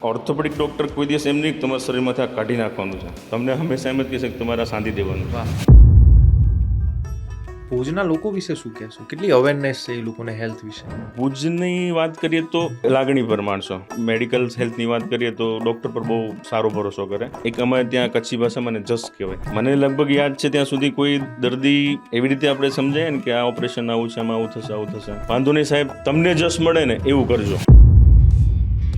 Orthopaedic doctor કોઈ દિવસ એમ નહીં કે તમારા શરીરમાંથી આ કાઢી નાખવાનું છે. તમને હંમેશા એમ જ કહેશે કે તમારે શાંતિ દેવાનું છે. ભુજના લોકો વિશે શું કહેશો? કેટલી અવેરનેસ છે એ લોકોને હેલ્થ વિશે? ભુજની વાત કરીએ તો લાગણી પર માણસો, મેડિકલ હેલ્થની વાત કરીએ તો ડૉક્ટર પર બહુ સારો ભરોસો કરે. એક અમારે ત્યાં કચ્છી ભાષામાં મને જસ કહેવાય. મને લગભગ યાદ છે ત્યાં સુધી કોઈ દર્દી એવી રીતે આપણે સમજાય ને કે આ ઓપરેશન આવું છે, આમાં આવું થશે, વાંધો નહીં સાહેબ, તમને જસ મળે ને એવું કરજો.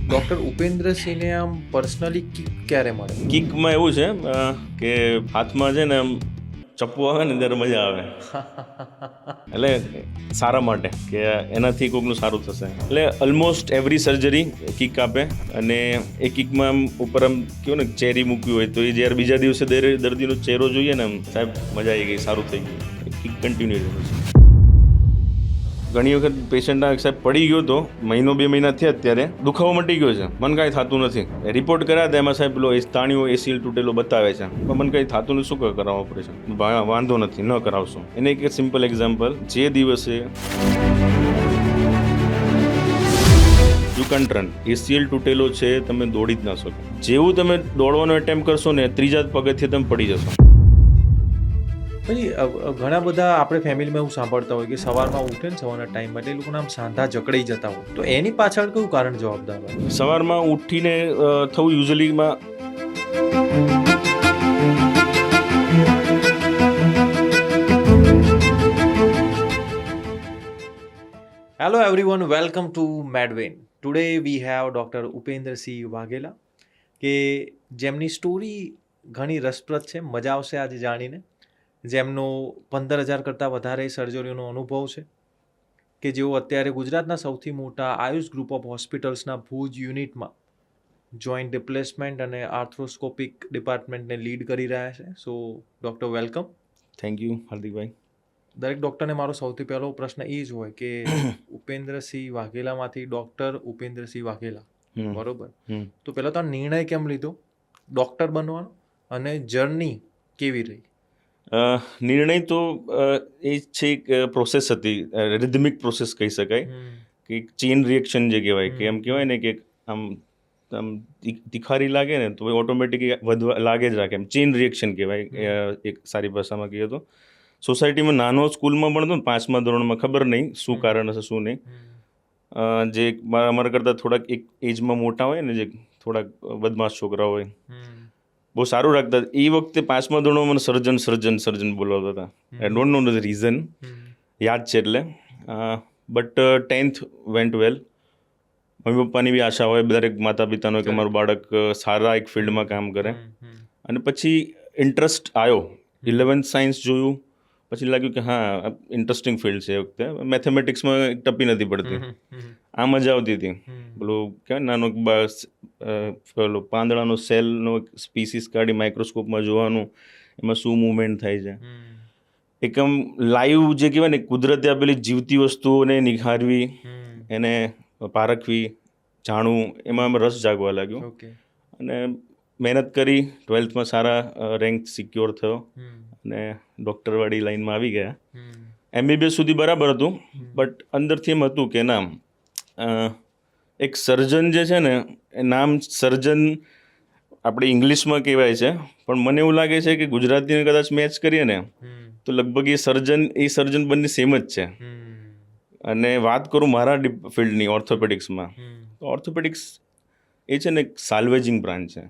ડૉક્ટર ઉપેન્દ્રસિંહને આમ પર્સનલી કિક ક્યારે મળે? કિકમાં એવું છે કે હાથમાં છે ને આમ ચપ્પુ આવે ને ત્યારે મજા આવે, એટલે સારા માટે કે એનાથી કોઈકનું સારું થશે. એટલે ઓલમોસ્ટ એવરી સર્જરી કિક આપે, અને એ કિકમાં આમ ઉપર આમ કહ્યું ને ચેરી મૂક્યું હોય તો એ જ્યારે બીજા દિવસે દર્દીનો ચહેરો જોઈએ ને આમ સાહેબ મજા આવી ગઈ, સારું થઈ ગયું, કિક કન્ટિન્યુ રહે છે. ઘણી વખત પેશન્ટના સાહેબ પડી ગયો તો મહિનો 2 મહિના થયા, અત્યારે દુખાવો મટી ગયો છે, મને કાંઈ થતું નથી. રિપોર્ટ કર્યા હતા એમાં સાહેબ પેલો તાણ્યો ACL તૂટેલો બતાવે છે, પણ મને કંઈ થતું નથી, શું કરાવો ઓપરેશન? વાંધો નથી, ન કરાવશો. એને એક સિમ્પલ એક્ઝામ્પલ, જે દિવસે યુ કેન્ટ રન, ACL તૂટેલો છે, તમે દોડી જ ના શકો. જેવું તમે દોડવાનો એટેમ્પ કરશો ને 3જા પગથિયે તમે પડી જશો. પછી ઘણા બધા આપણે ફેમિલીમાં એવું સાંભળતા હોય કે સવારમાં ઉઠે ને સવારના ટાઈમ માટે એ લોકોને આમ સાંધા જકડાઈ જતા હોય, તો એની પાછળ કયું કારણ જવાબદાર હોય? સવારમાં ઉઠીને થવું યુઝ્યુઅલીમાં hello everyone, welcome to Medwin. Today we have doctor Upendrasinh Vaghela, કે જેમની સ્ટોરી ઘણી રસપ્રદ છે, મજા આવશે આજે જાણીને. જેમનો 15,000 કરતાં વધારે સર્જરીનો અનુભવ છે, કે જેઓ અત્યારે ગુજરાતના સૌથી મોટા આયુષ ગ્રુપ ઓફ હોસ્પિટલ્સના ભુજ યુનિટમાં જોઈન્ટ રિપ્લેસમેન્ટ અને આર્થ્રોસ્કોપિક ડિપાર્ટમેન્ટને લીડ કરી રહ્યા છે. સો ડૉક્ટર વેલકમ. થેન્ક યુ હાર્દિકભાઈ. દરેક ડૉક્ટરને મારો સૌથી પહેલો પ્રશ્ન એ જ હોય કે ઉપેન્દ્રસિંહ વાઘેલામાંથી ડૉક્ટર ઉપેન્દ્રસિંહ વાઘેલા, બરોબર? તો પહેલાં તો આ નિર્ણય કેમ લીધો ડૉક્ટર બનવાનો, અને જર્ની કેવી રહી? નિર્ણય તો એ છે એક પ્રોસેસ હતી, રિધમિક પ્રોસેસ કહી શકાય, કે એક ચેઇન રિએક્શન જે કહેવાય, કે એમ કહેવાય ને કે આમ આમ તિખારી લાગે ને તો ઓટોમેટિક વધવા લાગે જ રાખે, એમ ચેઇન રિએક્શન કહેવાય એક સારી ભાષામાં કહીએ તો. સોસાયટીમાં નાનો સ્કૂલમાં ભણતો ને 5મા ધોરણમાં, ખબર નહીં શું કારણ હશે શું નહીં, જે અમારા કરતાં થોડાક એક એજમાં મોટા હોય ને, જે થોડાક બદમાશ છોકરા હોય, બહુ સારું રાખતા. એ વખતે 5મા ધોરણમાં મને સર્જન બોલાવતા હતા. I don't know the reason, યાદ છે એટલે. But 10th vent well. Mummy પપ્પાની બી આશા હોય, દરેક માતા પિતાનો, કે મારું બાળક સારા એક ફિલ્ડમાં કામ કરે. અને પછી ઇન્ટરેસ્ટ આવ્યો, 11th સાયન્સ જોયું, પછી લાગ્યું કે હા ઇન્ટરેસ્ટિંગ ફિલ્ડ છે. એ વખતે મેથેમેટિક્સમાં ટપી નથી પડતી, આ મજા આવતી હતી. પેલું કહેવાય નાનો પેલો પાંદડાનો સેલનો સ્પીસીસ કાઢી માઇક્રોસ્કોપમાં જોવાનું, એમાં શું મૂવમેન્ટ થાય છે. એકમ લાઈવ જે કહેવાય ને, કુદરતે આપેલી જીવતી વસ્તુઓને નિખારવી, એને પારખવી, જાણવું, એમાં રસ જાગવા લાગ્યો. અને મહેનત કરી, 12thમાં સારા રેન્ક સિક્યોર થયો, અને ડૉક્ટરવાળી લાઈનમાં આવી ગયા. MBBS સુધી બરાબર હતું, બટ અંદરથી એમ હતું કે ના, એક સર્જન જે છે ને, એ નામ સર્જન આપણે ઇંગ્લિશમાં કહેવાય છે, પણ મને એવું લાગે છે કે ગુજરાતીને કદાચ મેચ કરીએ ને તો લગભગ એ સર્જન બંને સેમ જ છે. અને વાત કરું મારા ફિલ્ડની, ઓર્થોપેડિક્સમાં, તો ઓર્થોપેડિક્સ એ છે ને એક સાલ્વેજિંગ બ્રાન્ચ છે.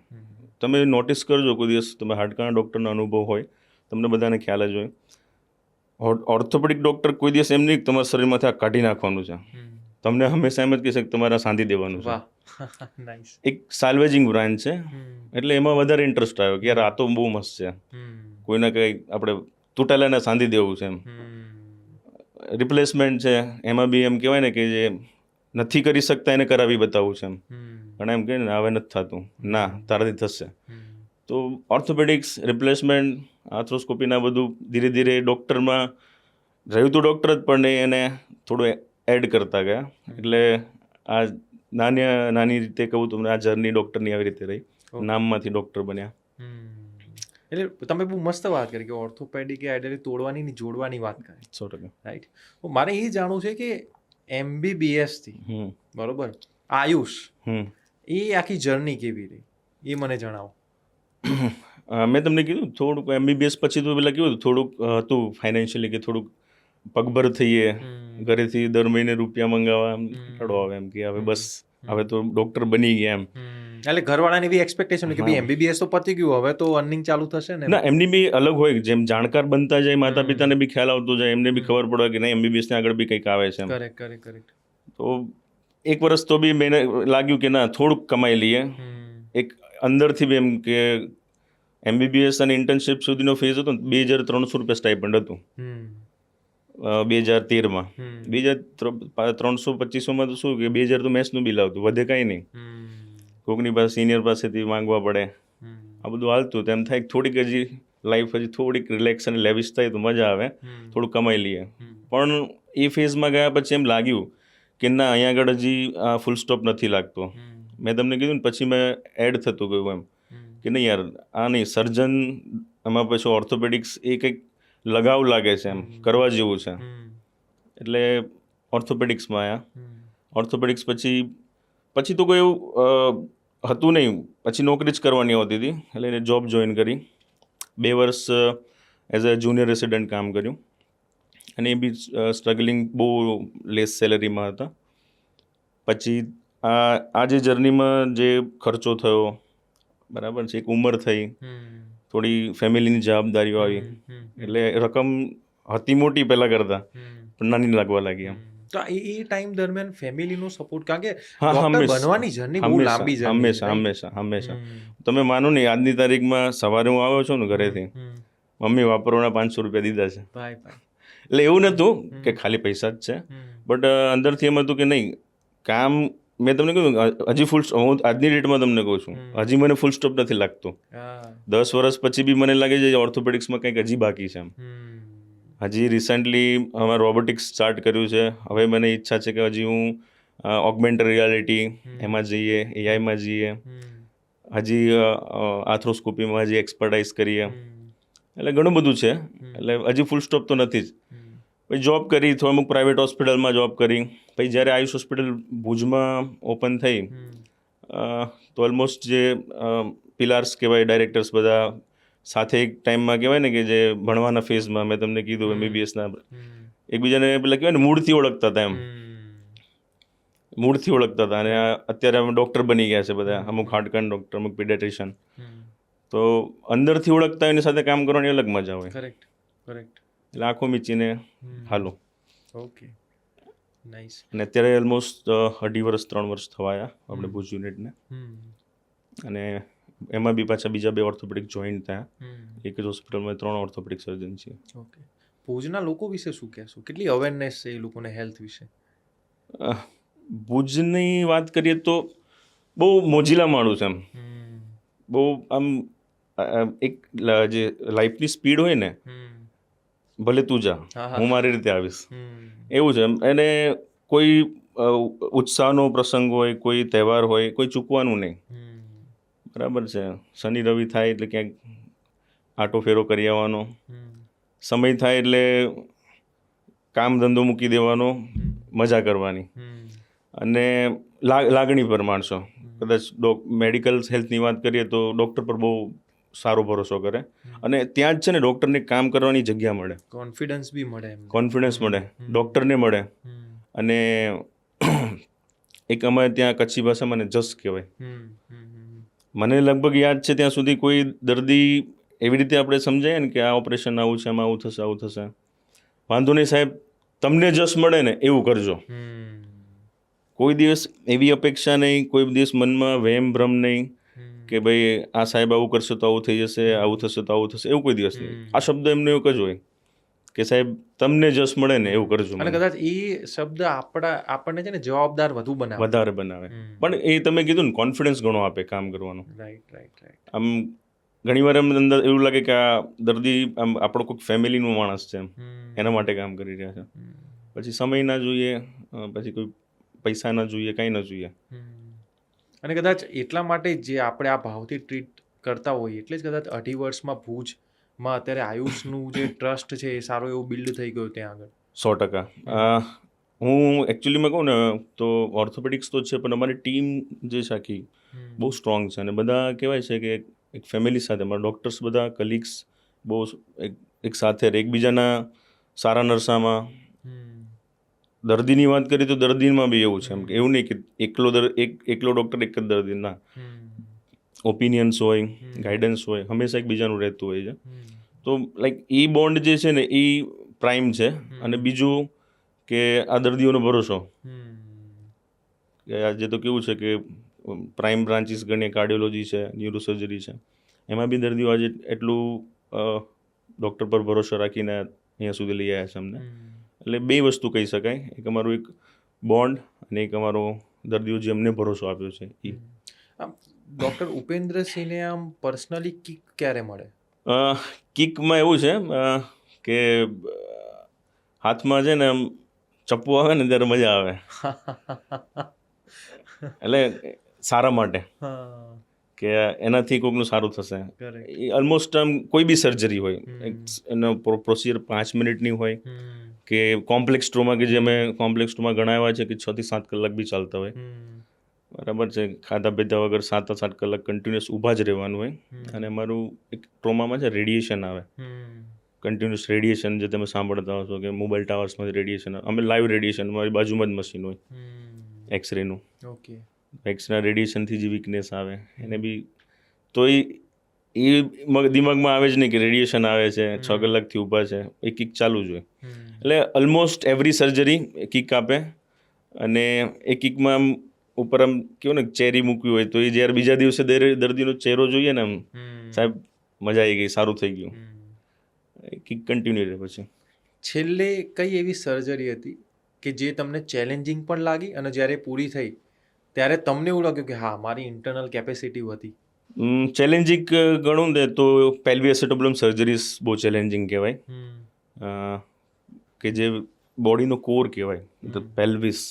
તમે નોટિસ કરજો, કોઈ દિવસ તમે હાડકાના ડૉક્ટરનો અનુભવ હોય, તમને બધાને ખ્યાલ જ હોય, ઓર્થોપેડિક ડૉક્ટર કોઈ દિવસ એમ નહીં કે તમારા શરીરમાંથી આ કાઢી નાખવાનું છે. તમને હંમેશા એમ જ કહેશે કે તમારે શાંતિ દેવાનું છે. એક સાલ્વેજિંગ બ્રાન્ચ છે, એટલે એમાં વધારે ઇન્ટરેસ્ટ આવ્યો કે યાર આ તો બહુ મસ્ત છે, કોઈને કંઈ આપણે તૂટેલાને શાંતિ દેવું છે. એમ રિપ્લેસમેન્ટ છે, એમાં બી એમ કહેવાય ને કે જે નથી કરી શકતા એને કરાવી બતાવવું છે. એમ પણ એમ કહે ને હવે નથી થતું, ના તારાથી થશે. તો ઓર્થોપેડિક્સ, રિપ્લેસમેન્ટ, આર્થ્રોસ્કોપીના બધું ધીરે ધીરે ડૉક્ટરમાં રહ્યું તો ડૉક્ટર જ, પણ એને થોડું એડ કરતા ગયા. એટલે આ નાની રીતે કહું તમને, આ જર્ની ડૉક્ટરની આવી રીતે રહી, નામમાંથી ડૉક્ટર બન્યા. એટલે તમે બહુ મસ્ત વાત કરી કે ઓર્થોપેડિક આઈડિયલી તોડવાની ને જોડવાની વાત કરી. 100%. રાઈટ. મારે એ જાણવું છે કે MBBS થી, બરોબર, આયુષ એ આખી જર્ની કેવી રહી એ મને જણાવો. મેં તમને કીધું થોડુંક MBBS પછી તો પેલા કેવું થોડુંક હતું ફાઇનાન્શિયલી કે થોડુંક પગભર થઈએ, ઘરેથી દર મહિને રૂપિયા મંગાવવા કંટાળો આવે એમ કે હવે બસ હવે તો ડૉક્ટર બની ગયા એમ. એટલે ઘરવાળાની એવી એક્સપેક્ટેશન કે ભાઈ MBBS તો પતી ગયું, હવે તો અર્નિંગ ચાલુ થશે ને. ના, એમની બી અલગ હોય, જેમ જાણકાર બનતા જાય માતા પિતાને બી ખ્યાલ આવતો જાય, એમને બી ખબર પડે કે નહીં MBBS ને આગળ બી કંઈક આવે છે એમ. કરેક્ટ. તો એક વર્ષ તો બી મેં લાગ્યું કે ના થોડુંક કમાઈ લઈએ. એક અંદરથી બી એમ કે MBBS અને ઇન્ટર્નશિપ સુધીનો ફેઝ હતો ને 2,300 સ્ટાઇપન્ડ હતું 2013માં. 2,325માં તો શું કે 2,000 તો મેસનું બિલ આવતું, વધે કાંઈ નહીં. કોકની પાસે સિનિયર પાસેથી માંગવા પડે, આ બધું હાલતું. તેમ થાય થોડીક હજી લાઈફ હજી થોડીક રિલેક્સ અને લેવિશ થાય તો મજા આવે, થોડું કમાઈ લઈએ. પણ એ ફેઝમાં ગયા પછી એમ લાગ્યું કે ના અહીંયા આગળ હજી ફૂલ સ્ટોપ નથી લાગતો. મેં તમને કીધું ને પછી મેં એડ થતું ગયું એમ કે નહીં યાર આ નહીં, સર્જન એમાં પછી ઓર્થોપેડિક્સ એ કંઈક લગાવ લાગે છે એમ, કરવા જેવું છે. એટલે ઓર્થોપેડિક્સમાં આવ્યા. ઓર્થોપેડિક્સ પછી તો કોઈ એવું હતું નહીં, પછી નોકરી જ કરવાની હોતી હતી. એટલે જોબ જોઈન કરી, 2 વર્ષ એઝ અ જુનિયર રેસિડન્ટ કામ કર્યું અને એ બી સ્ટ્રગલિંગ, બહુ લેસ સેલરીમાં હતા. પછી આ જે જર્નીમાં જે ખર્ચો થયો, બરાબર છે, એક ઉંમર થઈ, થોડી ફેમિલીની જવાબદારીઓ આવી, એટલે રકમ હતી મોટી પહેલાં કરતાં, પણ નાની લાગવા લાગી એમ. તો એ ટાઈમ દરમિયાન ફેમિલીનો સપોર્ટ, કારણ કે ડોક્ટર બનવાની જર્ની બહુ લાંબી જર્ની છે. હંમેશા તમે માનો નહીં, આજની તારીખમાં સવારે હું આવ્યો છું ને ઘરેથી, મમ્મી વાપરવાના 500 રૂપિયા દીધા છે. એટલે એવું નહોતું કે ખાલી પૈસા જ છે, બટ અંદરથી એમ હતું કે નહીં કામ. મેં તમને કહ્યું હજી હું આજની ડેટમાં તમને કહું છું, હજી મને ફૂલ સ્ટોપ નથી લાગતો. 10 વર્ષ પછી બી મને લાગે છે ઓર્થોપેડિક્સમાં કંઈક હજી બાકી છે એમ. હજી રિસન્ટલી અમે રોબોટિક્સ સ્ટાર્ટ કર્યું છે. હવે મને ઈચ્છા છે કે હજી હું ઓગમેન્ટેડ રિયાલિટી એમાં જઈએ, એઆઈમાં જઈએ, હજી આર્થ્રોસ્કોપીમાં હજી એક્સપર્ટાઇઝ કરીએ. એટલે ઘણું બધું છે. એટલે હજી ફૂલ સ્ટોપ તો નથી જ. પછી જોબ કરી, તો અમુક પ્રાઇવેટ હોસ્પિટલમાં જોબ કરી. પછી જ્યારે આયુષ હોસ્પિટલ ભુજમાં ઓપન થઈ તો ઓલમોસ્ટ જે પિલાર્સ કહેવાય, ડાયરેક્ટર્સ બધા સાથે એક ટાઈમમાં કહેવાય ને કે જે ભણવાના ફેઝમાં મેં તમને કીધું MBBSના એકબીજાને પેલા કહેવાય ને મૂળથી ઓળખતા હતા એમ, મૂળથી ઓળખતા હતા. અને અત્યારે અમે ડૉક્ટર બની ગયા છે બધા, અમુક હાર્ટકાન ડૉક્ટર, અમુક પીડિયાટ્રિશિયન. તો અંદરથી ઓળખતા હોય એની સાથે કામ કરવાની અલગ મજા હોય. કરેક્ટ. એટલે આંખો મીચીને હાલો. Okay, nice. અને અત્યારે ઓલમોસ્ટ 2.5 વર્ષ 3 વર્ષ થવાયા આપણે ભુજ યુનિટને. અને એમાં બી પાછા બીજા 2 ઓર્થોપેડિક જોઈન્ટ થયા. એક જ હોસ્પિટલમાં 3 ઓર્થોપેડિક સર્જન છે. ઓકે, ભુજના લોકો વિશે શું કહેશો? કેટલી અવેરનેસ છે એ લોકોને હેલ્થ વિશે? ભુજની વાત કરીએ તો બહુ મોજીલા માણું છે એમ. બહુ આમ એક જે લાઈફની સ્પીડ હોય ને, ભલે તું જા, હું મારી રીતે આવીશ, એવું છે. એને કોઈ ઉત્સાહનો પ્રસંગ હોય, કોઈ તહેવાર હોય, કોઈ ચૂકવાનું નહીં. બરાબર છે. શનિ રવિ થાય એટલે ક્યાંક આટો ફેરો કરી આવવાનો, સમય થાય એટલે કામ ધંધો મૂકી દેવાનો, મજા કરવાની. અને લાગણી પર માણસો, કદાચ મેડિકલ હેલ્થની વાત કરીએ તો ડૉક્ટર પર બહુ સારો ભરોસો કરે. અને ત્યાં જ છે ને ડૉક્ટરને કામ કરવાની જગ્યા મળે, કોન્ફિડન્સ બી મળે, ડૉક્ટરને મળે. અને એક અમારે ત્યાં કચ્છી ભાષામાં ને જસ કહેવાય. મને લગભગ યાદ છે ત્યાં સુધી કોઈ દર્દી એવી રીતે આપણે સમજાય ને કે આ ઓપરેશન આવું છે, આમાં આવું થશે, વાંધો નહીં સાહેબ, તમને જસ મળે ને એવું કરજો. કોઈ દિવસ એવી અપેક્ષા નહીં, કોઈ દિવસ મનમાં વહેમ ભ્રમ નહીં કે ભાઈ આ સાહેબ આવું કરશે તો આવું થઈ જશે, આવું થશે તો આવું થશે, એવું કોઈ દિવસ નહીં. આ શબ્દ એમને એવું જ હોય કે સાહેબ તમને જસ મળે ને એવું કરજો. અને કદાચ એ શબ્દ આપણને છે ને જવાબદાર વધારે બનાવે. પણ એ તમે કીધું ને કોન્ફિડન્સ ઘણો આપે કામ કરવાનો. રાઈટ. આમ ઘણીવાર એમ અંદર એવું લાગે કે આ દર્દી આમ આપણો કોઈક ફેમિલીનું માણસ છે એમ, એના માટે કામ કરી રહ્યા છે. પછી સમય ના જોઈએ, પછી કોઈ પૈસા ના જોઈએ, કાંઈ ના જોઈએ. અને કદાચ એટલા માટે જે આપણે આ ભાવથી ટ્રીટ કરતા હોઈએ એટલે જ કદાચ 2.5 વર્ષમાં ભુજમાં અત્યારે આયુષનું જે ટ્રસ્ટ છે એ સારો એવો બિલ્ડ થઈ ગયો ત્યાં આગળ. 100%. હું એકચ્યુઅલીમાં કહું ને તો ઓર્થોપેડિક્સ તો છે, પણ અમારી ટીમ જે છે આખી બહુ સ્ટ્રોંગ છે, અને બધા કહેવાય છે કે એક ફેમિલી સાથે અમારા ડૉક્ટર્સ બધા કલીગ્સ બહુ એક સાથે એકબીજાના સારા નરસામાં. દર્દીની વાત કરીએ તો દર્દીમાં બી એવું છે, એમ કે એવું નહીં કે એકલો ડૉક્ટર એક જ દર્દી, ના. ઓપિનિયન્સ હોય, ગાઈડન્સ હોય, હંમેશા એકબીજાનું રહેતું હોય છે. તો લાઈક એ બોન્ડ જે છે ને એ પ્રાઇમ છે. અને બીજું કે આ દર્દીઓનો ભરોસો, કે આજે તો કેવું છે કે પ્રાઇમ બ્રાન્ચીસ ગણીએ, કાર્ડિયોલોજી છે, ન્યુરોસર્જરી છે, એમાં બી દર્દીઓ આજે એટલું ડૉક્ટર પર ભરોસો રાખીને અહીંયા સુધી લઈ આવ્યા છે અમને. એટલે બે વસ્તુ કહી શકાય, એક અમારું એક બોન્ડ અને એક અમારો દર્દીઓ જે અમને ભરોસો આપ્યો છે એ. ડૉક્ટર ઉપેન્દ્રસિંહને આમ પર્સનલી કિક ક્યારે મળે? કિકમાં એવું છે કે હાથમાં છે ને આમ ચપ્પુ આવે ને ત્યારે મજા આવે. એટલે સારા માટે, કે એનાથી કોઈકનું સારું થશે. એ ઓલમોસ્ટ આમ કોઈ બી સર્જરી હોય, એનો પ્રોસિજર 5 મિનિટની હોય, કે કોમ્પ્લેક્સ ટ્રોમા, કે જે અમે કોમ્પ્લેક્સ ટ્રોમા ઘણા એવા છે કે 6 થી 7 કલાક બી ચાલતા હોય, બરાબર છે, ખાધા પીધા વગર 7 થી 8 કલાક કન્ટિન્યુઅસ ઊભા જ રહેવાનું હોય. અને અમારું એક ટ્રોમામાં છે રેડિયેશન આવે, કન્ટિન્યુઅસ રેડિયેશન, જે તમે સાંભળતા હશો કે મોબાઈલ ટાવર્સમાંથી રેડિયેશન, અમે લાઈવ રેડિયેશન, મારી બાજુમાં જ મશીન હોય એક્સરેનું. એક્સરેના રેડિયેશનથી જે વીકનેસ આવે એને બી, તો એ દિમાગમાં આવે જ નહીં કે રેડિયેશન આવે છે, 6 કલાકથી ઊભા છે, એ કિક ચાલુ જ હોય. એટલે ઓલમોસ્ટ એવરી સર્જરી કિક આપે. અને એ કિકમાં આમ ઉપર આમ કેવું ને ચેરી મૂકવી હોય, તો એ જ્યારે બીજા દિવસે દર્દીનો ચહેરો જોઈએ ને, આમ સાહેબ મજા આવી ગઈ, સારું થઈ ગયું, કિક કન્ટિન્યુ રહે. પછી છેલ્લે કઈ એવી સર્જરી હતી કે જે તમને ચેલેન્જિંગ પણ લાગી, અને જ્યારે પૂરી થઈ ત્યારે તમને એવું લાગ્યું કે હા, મારી ઇન્ટરનલ કેપેસિટી હતી? ચેલેન્જિંગ ગણું ને તો પેલ્વિયોસેટોબ્લમ સર્જરીસ બહુ ચેલેન્જિંગ કહેવાય, કે જે બોડીનો કોર કહેવાય, ધ પેલ્વિસ.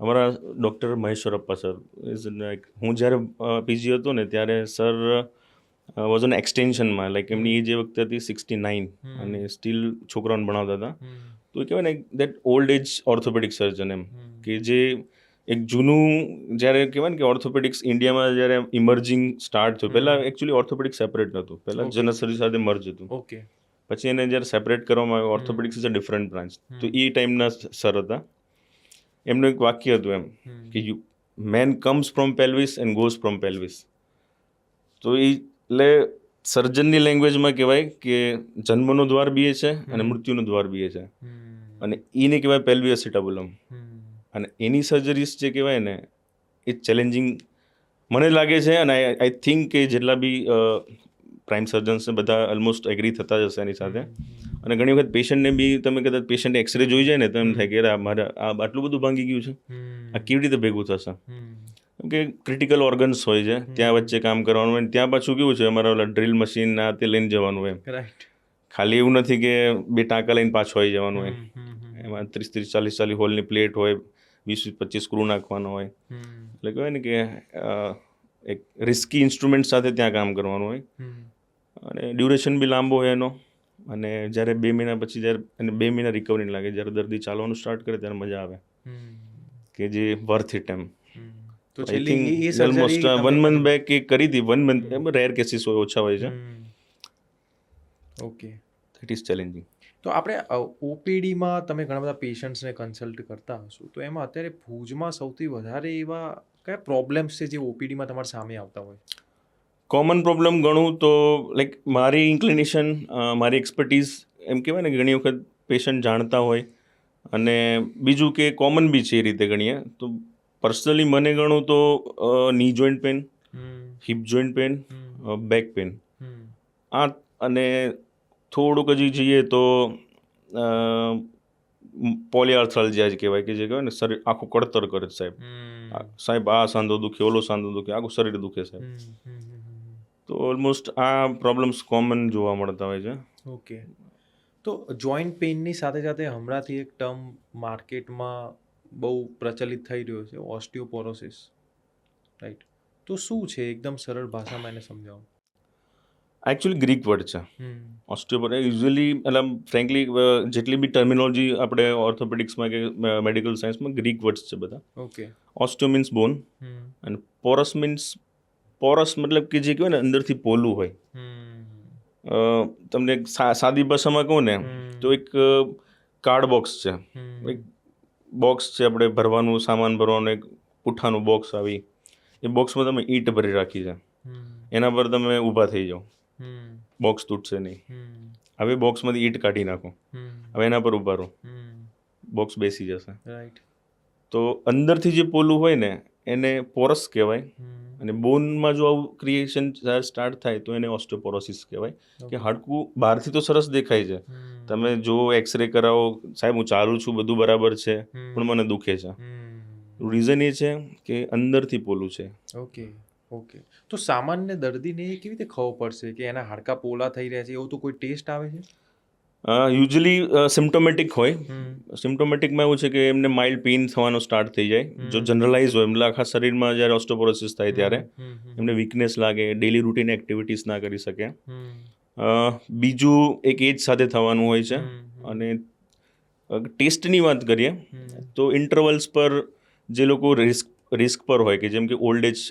અમારા ડૉક્ટર મહેશ્વરપ્પા સર, હું જ્યારે પીજી હતો ને ત્યારે સર વોઝ ઓન એક્સટેન્શનમાં, લાઈક એમની એજ એ વખતે હતી 69, અને સ્ટીલ છોકરાઓને ભણાવતા હતા. તો એ કહેવાય ને that old age orthopaedic surgeon, એમ કે જે એક જૂનું, જ્યારે કહેવાય ને કે ઓર્થોપેડિક્સ ઇન્ડિયામાં જ્યારે ઇમર્જિંગ સ્ટાર્ટ થયું, પહેલાં એકચ્યુઅલી ઓર્થોપેડિક્સ સેપરેટ નહોતું, પહેલાં જનરલ સર્જરી સાથે મર્જ હતું. પછી એને જ્યારે સેપરેટ કરવામાં આવ્યું, orthopaedics is a different branch. તો એ ટાઈમના સર હતા. એમનું એક વાક્ય હતું એમ કે man comes from pelvis and goes from pelvis. તો એ એટલે સર્જનની લેંગ્વેજમાં કહેવાય કે જન્મનો દ્વાર બી એ છે અને મૃત્યુનો દ્વાર બી એ છે, અને એને કહેવાય પેલ્વિયોસેટાબુલમ. અને એની સર્જરીસ જે કહેવાય ને એ ચેલેન્જિંગ મને લાગે છે. અને આઈ થિંક કે જેટલા બી પ્રાઇમ સર્જન્સ બધા ઓલમોસ્ટ એગ્રી થતા જ હશે એની સાથે. અને ઘણી વખત પેશન્ટને બી, તમે કદાચ પેશન્ટ એક્સરે જોઈ જાય ને તો એમ થાય કે મારે આ આટલું બધું ભાંગી ગયું છે, આ કેવી રીતે ભેગું થશે? કેમ કે ક્રિટિકલ ઓર્ગન્સ હોય છે, ત્યાં વચ્ચે કામ કરવાનું હોય. ત્યાં પાછું કેવું છે, અમારા ઓલા ડ્રિલ મશીન આ તે લઈને જવાનું હોય, ખાલી એવું નથી કે 2 ટાંકા લઈને પાછું આવી જવાનું હોય. એમાં 30-40 હોલની પ્લેટ હોય, 20-25 સ્ક્રૂ નાખવાનો હોય. એટલે કહેવાય ને કે એક રિસ્કી ઇન્સ્ટ્રુમેન્ટ સાથે ત્યાં કામ કરવાનું હોય, અને ડ્યુરેશન બી લાંબો હોય એનો. અને જ્યારે 2 મહિના પછી, જ્યારે એને 2 મહિના રિકવરી લાગે, જ્યારે દર્દી ચાલવાનું સ્ટાર્ટ કરે ત્યારે મજા આવે કે જે વર્થ ઇટ એમ. તો I think almost 1 month back એ કરી હતી. 1 મંથ, રેર કેસીસ હોય, ઓછા હોય છે. Okay, it is challenging. તો આપણે ઓપીડીમાં તમે ઘણા બધા પેશન્ટ્સને કન્સલ્ટ કરતા હશો, તો એમાં અત્યારે ભુજમાં સૌથી વધારે એવા કયા પ્રોબ્લેમ્સ છે જે ઓપીડીમાં તમારા સામે આવતા હોય? કોમન પ્રોબ્લેમ ગણું તો લાઈક મારી ઇન્ક્લિનેશન, મારી એક્સપર્ટીઝ, એમ કહેવાય ને કે ઘણી વખત પેશન્ટ જાણતા હોય, અને બીજું કે કોમન બી છે એ રીતે ગણીએ તો. પર્સનલી મને ગણું તો ની joint pain, hip joint pain, back pain, આ. અને થોડુંક હજી જઈએ તો પોલીઆર્થ્રાલ્જિયા કહેવાય, કે જે કહેવાય ને શરીર આખું કળતર કરે સાહેબ, આ સાંધો દુખે, ઓલો સાંધો દુખે, આખું શરીર દુખે સાહેબ. તો ઓલમોસ્ટ આ પ્રોબ્લેમ્સ કોમન જોવા મળતા હોય છે. ઓકે, તો જોઈન્ટ પેઇનની સાથે સાથે હમણાંથી એક ટર્મ માર્કેટમાં બહુ પ્રચલિત થઈ રહ્યો છે, ઓસ્ટિયોપોરોસિસ, રાઈટ? તો શું છે, એકદમ સરળ ભાષામાં એને સમજાવો. એકચ્યુઅલી ગ્રીક વર્ડ છે ઓસ્ટિયોપોરોસિસ. યુઝ્યુઅલી એટલે ફ્રેન્કલી જેટલી બી ટર્મિનોલોજી આપણે ઓર્થોપેડિક્સમાં કે મેડિકલ સાયન્સમાં ગ્રીક વર્ડ્સ છે બધા. ઓકે. ઓસ્ટિયો મીન્સ બોન અને પોરસ મીન્સ પોરસ મતલબ કે જે કહેવાય ને અંદરથી પોલું હોય. તમને એક સાદી ભાષામાં કહું ને તો એક કાર્ડ બોક્સ છે, એક બોક્સ છે આપણે ભરવાનું, સામાન ભરવાનું, એક પુઠ્ઠાનું બોક્સ આવી, એ બોક્સમાં તમે ઈંટ ભરી રાખી છે, એના પર તમે ઊભા થઈ જાઓ, બોક્સ તૂટશે નહીં. હવે બોક્સમાંથી ઈંટ કાઢી નાખો, હવે એના પર ઊભા રહો, બોક્સ બેસી જશે. રાઈટ. તો અંદરથી જે પોલું હોય ને એને પોરસ કહેવાય, અને બોનમાં જો આવું ક્રિએશન સ્ટાર્ટ થાય તો એને ઓસ્ટિયોપોરોસિસ કહેવાય. કે હાડકું બહારથી તો સરસ દેખાય છે, તમે જો એક્સરે કરાવો, સાહેબ હું ચાલું છું, બધું બરાબર છે, પણ મને દુખે છે. રીઝન એ છે કે અંદરથી પોલું છે. ઓકે. ઓકે. તો સામાન્ય દર્દીને એ કેવી રીતે ખબર પડશે કે એના હાડકા પોલા થઈ રહ્યા છે? એવું તો કોઈ ટેસ્ટ આવે છે? યુઝ્યુઅલી સિમ્ટોમેટિક હોય. સિમ્ટોમેટિકમાં એવું છે કે એમને માઇલ્ડ પેઇન થવાનો સ્ટાર્ટ થઈ જાય. જો જનરલાઇઝ હોય, એટલે આખા શરીરમાં જ્યારે ઓસ્ટિયોપોરોસિસ થાય ત્યારે એમને વીકનેસ લાગે, ડેલી રૂટીન એક્ટિવિટીઝ ના કરી શકે. બીજું એક એજ સાથે થવાનું હોય છે. અને ટેસ્ટની વાત કરીએ તો ઇન્ટરવલ્સ પર જે લોકો રિસ્ક પર હોય, કે જેમ કે ઓલ્ડ એજ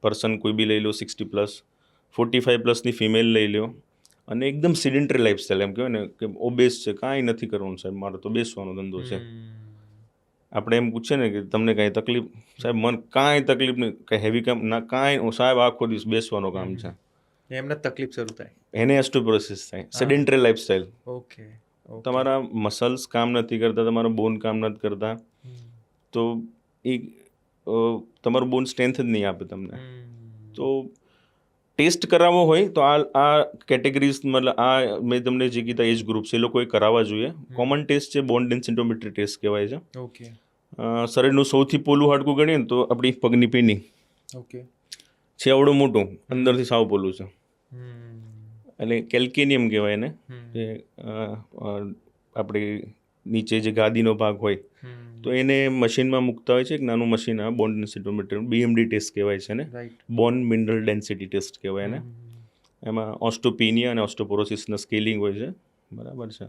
પર્સન કોઈ બી લઈ લો, 60+, 45 પ્લસની ફિમેલ લઈ લો, અને એકદમ સિડેન્ટરી લાઈફસ્ટાઈલ, એમ કહેવાય ને કે ઓબેસ છે, કાંઈ નથી કરવાનું સાહેબ, મારો તો બેસવાનો ધંધો છે. આપણે એમ પૂછે ને કે તમને કાંઈ તકલીફ? સાહેબ મને કાંઈ તકલીફ નહીં, કાંઈ હેવી કામ ના, કાંઈ, સાહેબ આખો દિવસ બેસવાનો કામ છે, એમને તકલીફ શરૂ થાય, એને ઓસ્ટિયોપોરોસિસ થાય. Sedentary lifestyle. ઓકે. તમારા મસલ્સ કામ નથી કરતા, તમારા બોન કામ નથી કરતા, તો એ તમારું બોન સ્ટ્રેન્થ જ નહીં આપે તમને. તો ટેસ્ટ કરાવવો હોય તો આ કેટેગરીઝ, મતલબ આ મેં તમને જે કીધા એજ ગ્રુપ છે, એ લોકોએ કરાવવા જોઈએ. કોમન ટેસ્ટ છે બોન ડેન્સિટોમેટ્રી ટેસ્ટ કહેવાય છે. ઓકે. શરીરનું સૌથી પોલું હાડકું ગણીએ ને તો આપણી પગની પેની. ઓકે. છે આવડું મોટું, અંદરથી સાવ પોલું છે, એટલે કેલ્કેનિયમ કહેવાય એને. જે આપણી નીચે જે ગાદીનો ભાગ હોય, તો એને મશીનમાં મૂકતા હોય છે. એક નાનું મશીન આ બોન ડેન્સિટોમેટ્રી, BMD ટેસ્ટ કહેવાય છે ને, બોન મિનરલ ડેન્સિટી ટેસ્ટ કહેવાય એને. એમાં ઓસ્ટોપીનિયા અને ઓસ્ટોપોરોસિસના સ્કેલિંગ હોય છે, બરાબર છે.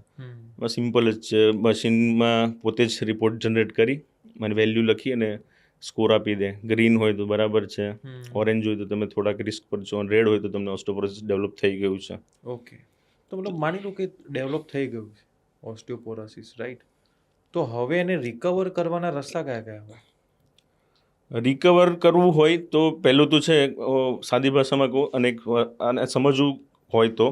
બસ સિમ્પલ જ છે, મશીનમાં પોતે જ રિપોર્ટ જનરેટ કરી અને વેલ્યુ લખી અને સ્કોર આપી દે. ગ્રીન હોય તો બરાબર છે, ઓરેન્જ હોય તો તમે થોડાક રિસ્ક પર છો, અને રેડ હોય તો તમને ઓસ્ટોપોરોસિસ ડેવલપ થઈ ગયું છે. ઓકે. તો મતલબ માની લો કે ડેવલપ થઈ ગયું છે ઓસ્ટિયોપોરોસિસ, રાઈટ? તો હવે એને રિકવર કરવાના રસ્તા કયા કયા હોય? રિકવર કરવું હોય તો પહેલું તો છે, સાદી ભાષામાં કહું અને સમજવું હોય તો,